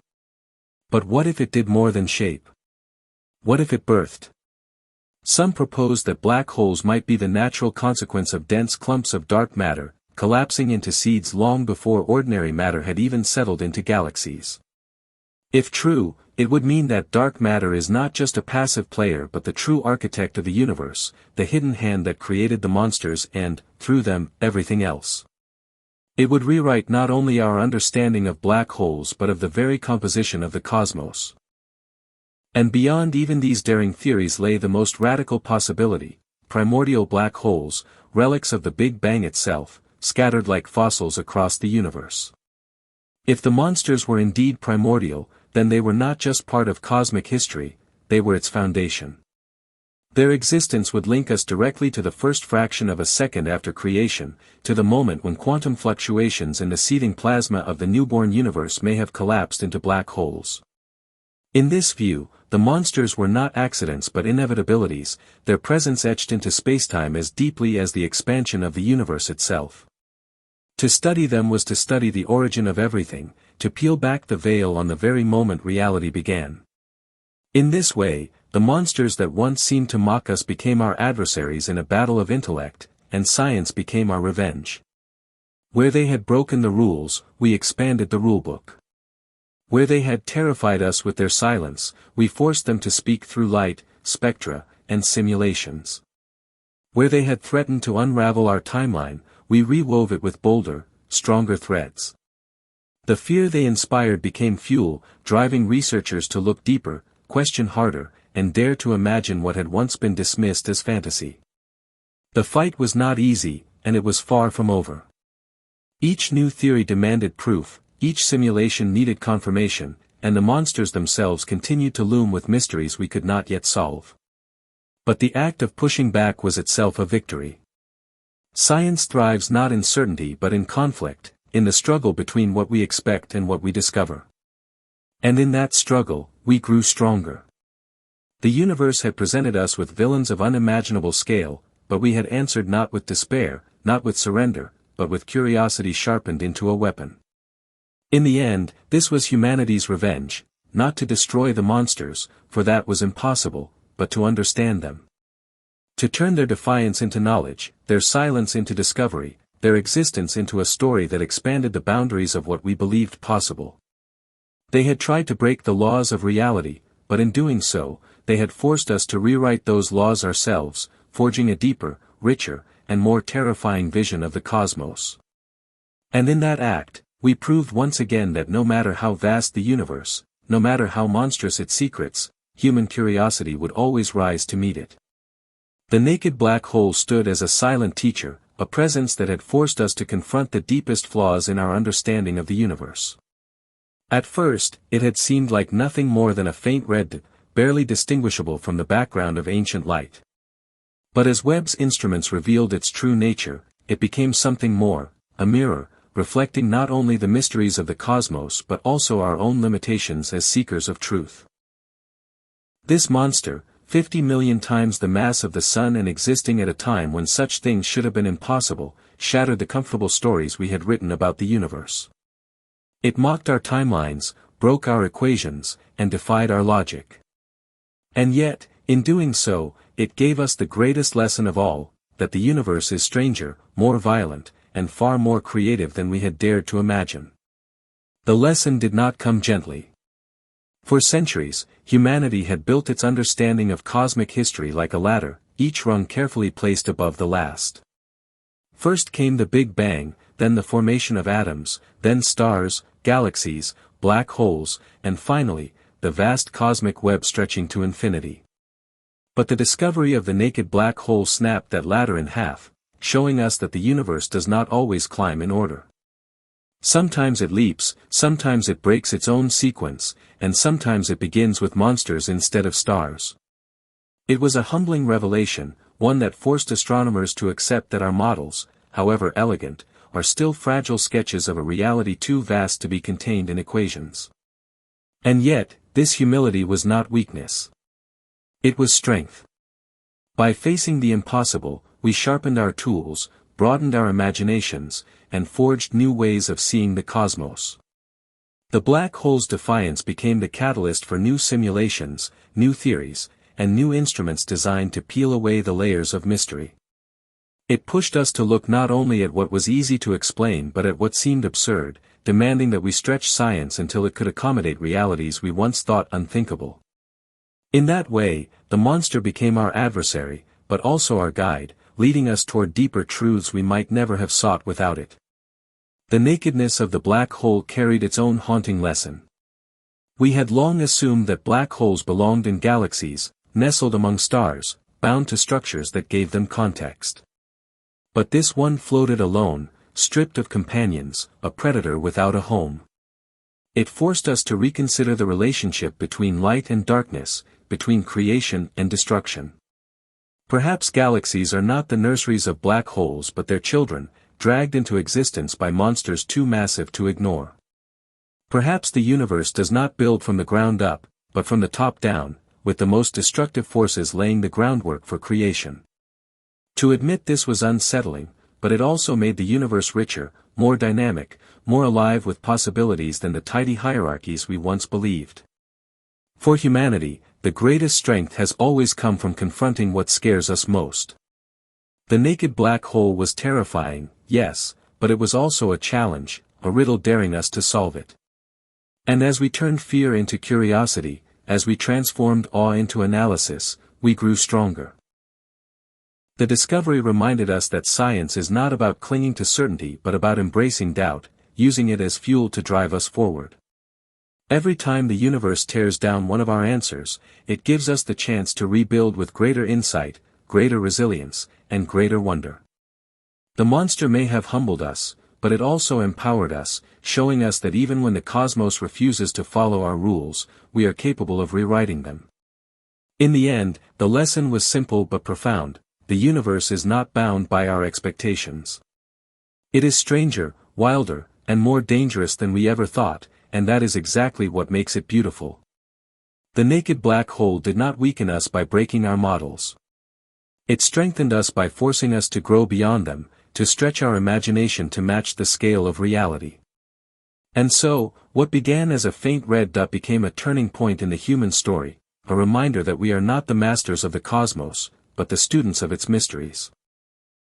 [SPEAKER 1] But what if it did more than shape? What if it birthed? Some proposed that black holes might be the natural consequence of dense clumps of dark matter, collapsing into seeds long before ordinary matter had even settled into galaxies. If true, it would mean that dark matter is not just a passive player but the true architect of the universe, the hidden hand that created the monsters and, through them, everything else. It would rewrite not only our understanding of black holes but of the very composition of the cosmos. And beyond even these daring theories lay the most radical possibility: primordial black holes, relics of the Big Bang itself, scattered like fossils across the universe. If the monsters were indeed primordial, then they were not just part of cosmic history, they were its foundation. Their existence would link us directly to the first fraction of a second after creation, to the moment when quantum fluctuations in the seething plasma of the newborn universe may have collapsed into black holes. In this view, the monsters were not accidents but inevitabilities, their presence etched into spacetime as deeply as the expansion of the universe itself. To study them was to study the origin of everything, to peel back the veil on the very moment reality began. In this way, the monsters that once seemed to mock us became our adversaries in a battle of intellect, and science became our revenge. Where they had broken the rules, we expanded the rulebook. Where they had terrified us with their silence, we forced them to speak through light, spectra, and simulations. Where they had threatened to unravel our timeline, we rewove it with bolder, stronger threads. The fear they inspired became fuel, driving researchers to look deeper, question harder, and dare to imagine what had once been dismissed as fantasy. The fight was not easy, and it was far from over. Each new theory demanded proof, each simulation needed confirmation, and the monsters themselves continued to loom with mysteries we could not yet solve. But the act of pushing back was itself a victory. Science thrives not in certainty but in conflict, in the struggle between what we expect and what we discover. And in that struggle, we grew stronger. The universe had presented us with villains of unimaginable scale, but we had answered not with despair, not with surrender, but with curiosity sharpened into a weapon. In the end, this was humanity's revenge, not to destroy the monsters, for that was impossible, but to understand them. To turn their defiance into knowledge, their silence into discovery, their existence into a story that expanded the boundaries of what we believed possible. They had tried to break the laws of reality, but in doing so, they had forced us to rewrite those laws ourselves, forging a deeper, richer, and more terrifying vision of the cosmos. And in that act, we proved once again that no matter how vast the universe, no matter how monstrous its secrets, human curiosity would always rise to meet it. The naked black hole stood as a silent teacher, a presence that had forced us to confront the deepest flaws in our understanding of the universe. At first, it had seemed like nothing more than a faint red, barely distinguishable from the background of ancient light. But as Webb's instruments revealed its true nature, it became something more, a mirror, reflecting not only the mysteries of the cosmos but also our own limitations as seekers of truth. This monster, 50 million times the mass of the Sun and existing at a time when such things should have been impossible, shattered the comfortable stories we had written about the universe. It mocked our timelines, broke our equations, and defied our logic. And yet, in doing so, it gave us the greatest lesson of all, that the universe is stranger, more violent, and far more creative than we had dared to imagine. The lesson did not come gently. For centuries, humanity had built its understanding of cosmic history like a ladder, each rung carefully placed above the last. First came the Big Bang, then the formation of atoms, then stars, galaxies, black holes, and finally, the vast cosmic web stretching to infinity. But the discovery of the naked black hole snapped that ladder in half, showing us that the universe does not always climb in order. Sometimes it leaps, sometimes it breaks its own sequence, and sometimes it begins with monsters instead of stars. It was a humbling revelation, one that forced astronomers to accept that our models, however elegant, are still fragile sketches of a reality too vast to be contained in equations. And yet, this humility was not weakness. It was strength. By facing the impossible, we sharpened our tools, broadened our imaginations, and forged new ways of seeing the cosmos. The black hole's defiance became the catalyst for new simulations, new theories, and new instruments designed to peel away the layers of mystery. It pushed us to look not only at what was easy to explain but at what seemed absurd, demanding that we stretch science until it could accommodate realities we once thought unthinkable. In that way, the monster became our adversary, but also our guide, leading us toward deeper truths we might never have sought without it. The nakedness of the black hole carried its own haunting lesson. We had long assumed that black holes belonged in galaxies, nestled among stars, bound to structures that gave them context. But this one floated alone, stripped of companions, a predator without a home. It forced us to reconsider the relationship between light and darkness, between creation and destruction. Perhaps galaxies are not the nurseries of black holes but their children, dragged into existence by monsters too massive to ignore. Perhaps the universe does not build from the ground up, but from the top down, with the most destructive forces laying the groundwork for creation. To admit this was unsettling, but it also made the universe richer, more dynamic, more alive with possibilities than the tidy hierarchies we once believed. For humanity, the greatest strength has always come from confronting what scares us most. The naked black hole was terrifying, yes, but it was also a challenge, a riddle daring us to solve it. And as we turned fear into curiosity, as we transformed awe into analysis, we grew stronger. The discovery reminded us that science is not about clinging to certainty but about embracing doubt, using it as fuel to drive us forward. Every time the universe tears down one of our answers, it gives us the chance to rebuild with greater insight, greater resilience, and greater wonder. The monster may have humbled us, but it also empowered us, showing us that even when the cosmos refuses to follow our rules, we are capable of rewriting them. In the end, the lesson was simple but profound: the universe is not bound by our expectations. It is stranger, wilder, and more dangerous than we ever thought, and that is exactly what makes it beautiful. The naked black hole did not weaken us by breaking our models. It strengthened us by forcing us to grow beyond them, to stretch our imagination to match the scale of reality. And so, what began as a faint red dot became a turning point in the human story, a reminder that we are not the masters of the cosmos, but the students of its mysteries.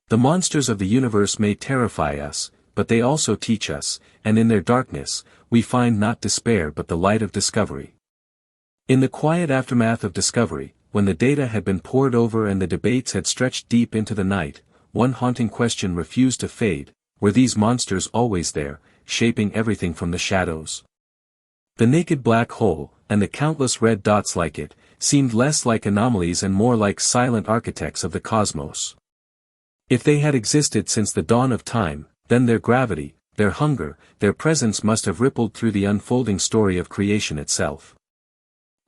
[SPEAKER 1] The monsters of the universe may terrify us, but they also teach us, and in their darkness, we find not despair but the light of discovery. In the quiet aftermath of discovery, when the data had been pored over and the debates had stretched deep into the night, one haunting question refused to fade: were these monsters always there, shaping everything from the shadows? The naked black hole, and the countless red dots like it, seemed less like anomalies and more like silent architects of the cosmos. If they had existed since the dawn of time, then their gravity, their hunger, their presence must have rippled through the unfolding story of creation itself.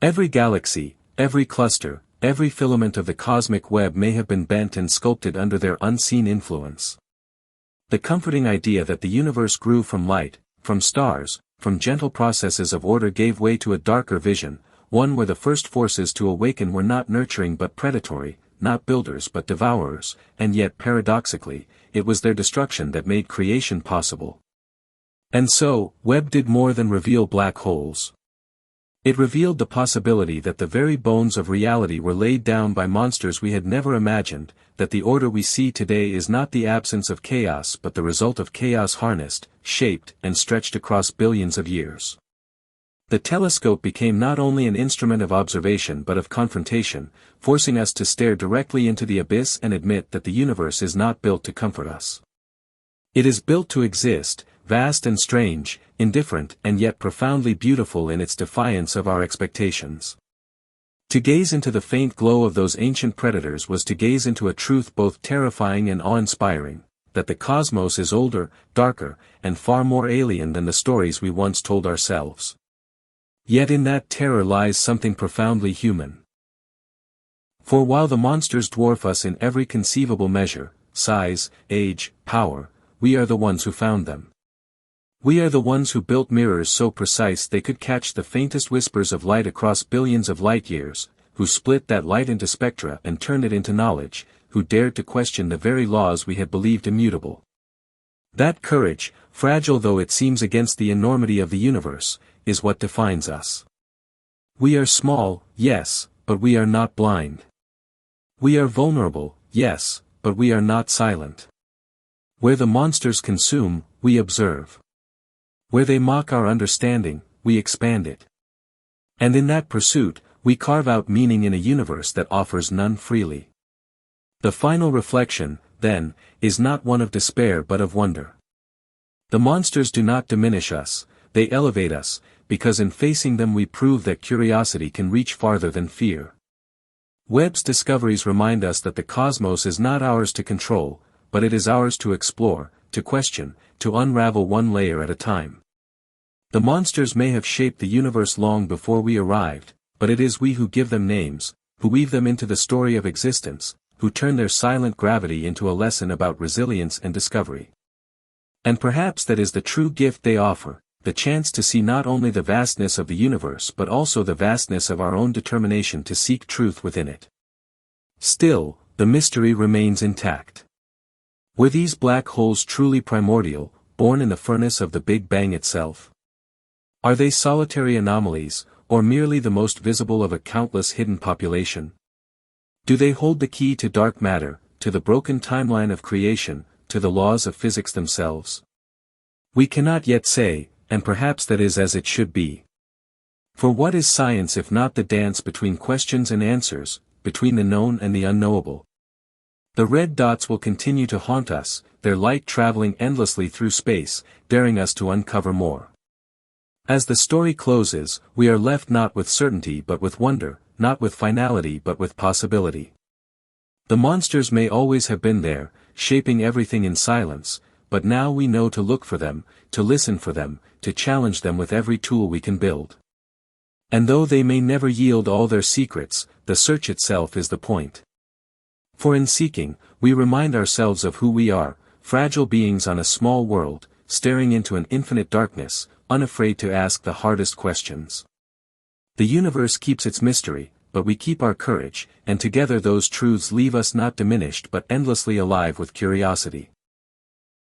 [SPEAKER 1] Every galaxy, every cluster, every filament of the cosmic web may have been bent and sculpted under their unseen influence. The comforting idea that the universe grew from light, from stars, from gentle processes of order gave way to a darker vision, one where the first forces to awaken were not nurturing but predatory, not builders but devourers, and yet paradoxically, it was their destruction that made creation possible. And so, Webb did more than reveal black holes. It revealed the possibility that the very bones of reality were laid down by monsters we had never imagined, that the order we see today is not the absence of chaos but the result of chaos harnessed, shaped, and stretched across billions of years. The telescope became not only an instrument of observation but of confrontation, forcing us to stare directly into the abyss and admit that the universe is not built to comfort us. It is built to exist, vast and strange, indifferent and yet profoundly beautiful in its defiance of our expectations. To gaze into the faint glow of those ancient predators was to gaze into a truth both terrifying and awe-inspiring, that the cosmos is older, darker, and far more alien than the stories we once told ourselves. Yet in that terror lies something profoundly human. For while the monsters dwarf us in every conceivable measure, size, age, power, we are the ones who found them. We are the ones who built mirrors so precise they could catch the faintest whispers of light across billions of light years, who split that light into spectra and turned it into knowledge, who dared to question the very laws we had believed immutable. That courage, fragile though it seems against the enormity of the universe, is what defines us. We are small, yes, but we are not blind. We are vulnerable, yes, but we are not silent. Where the monsters consume, we observe. Where they mock our understanding, we expand it. And in that pursuit, we carve out meaning in a universe that offers none freely. The final reflection, then, is not one of despair but of wonder. The monsters do not diminish us, they elevate us, because in facing them we prove that curiosity can reach farther than fear. Webb's discoveries remind us that the cosmos is not ours to control, but it is ours to explore, to question, to unravel one layer at a time. The monsters may have shaped the universe long before we arrived, but it is we who give them names, who weave them into the story of existence, who turn their silent gravity into a lesson about resilience and discovery. And perhaps that is the true gift they offer, the chance to see not only the vastness of the universe but also the vastness of our own determination to seek truth within it. Still, the mystery remains intact. Were these black holes truly primordial, born in the furnace of the Big Bang itself? Are they solitary anomalies, or merely the most visible of a countless hidden population? Do they hold the key to dark matter, to the broken timeline of creation, to the laws of physics themselves? We cannot yet say, and perhaps that is as it should be. For what is science if not the dance between questions and answers, between the known and the unknowable? The red dots will continue to haunt us, their light traveling endlessly through space, daring us to uncover more. As the story closes, we are left not with certainty but with wonder, not with finality but with possibility. The monsters may always have been there, shaping everything in silence, but now we know to look for them, to listen for them, to challenge them with every tool we can build. And though they may never yield all their secrets, the search itself is the point. For in seeking, we remind ourselves of who we are, fragile beings on a small world, staring into an infinite darkness, unafraid to ask the hardest questions. The universe keeps its mystery, but we keep our courage, and together those truths leave us not diminished but endlessly alive with curiosity.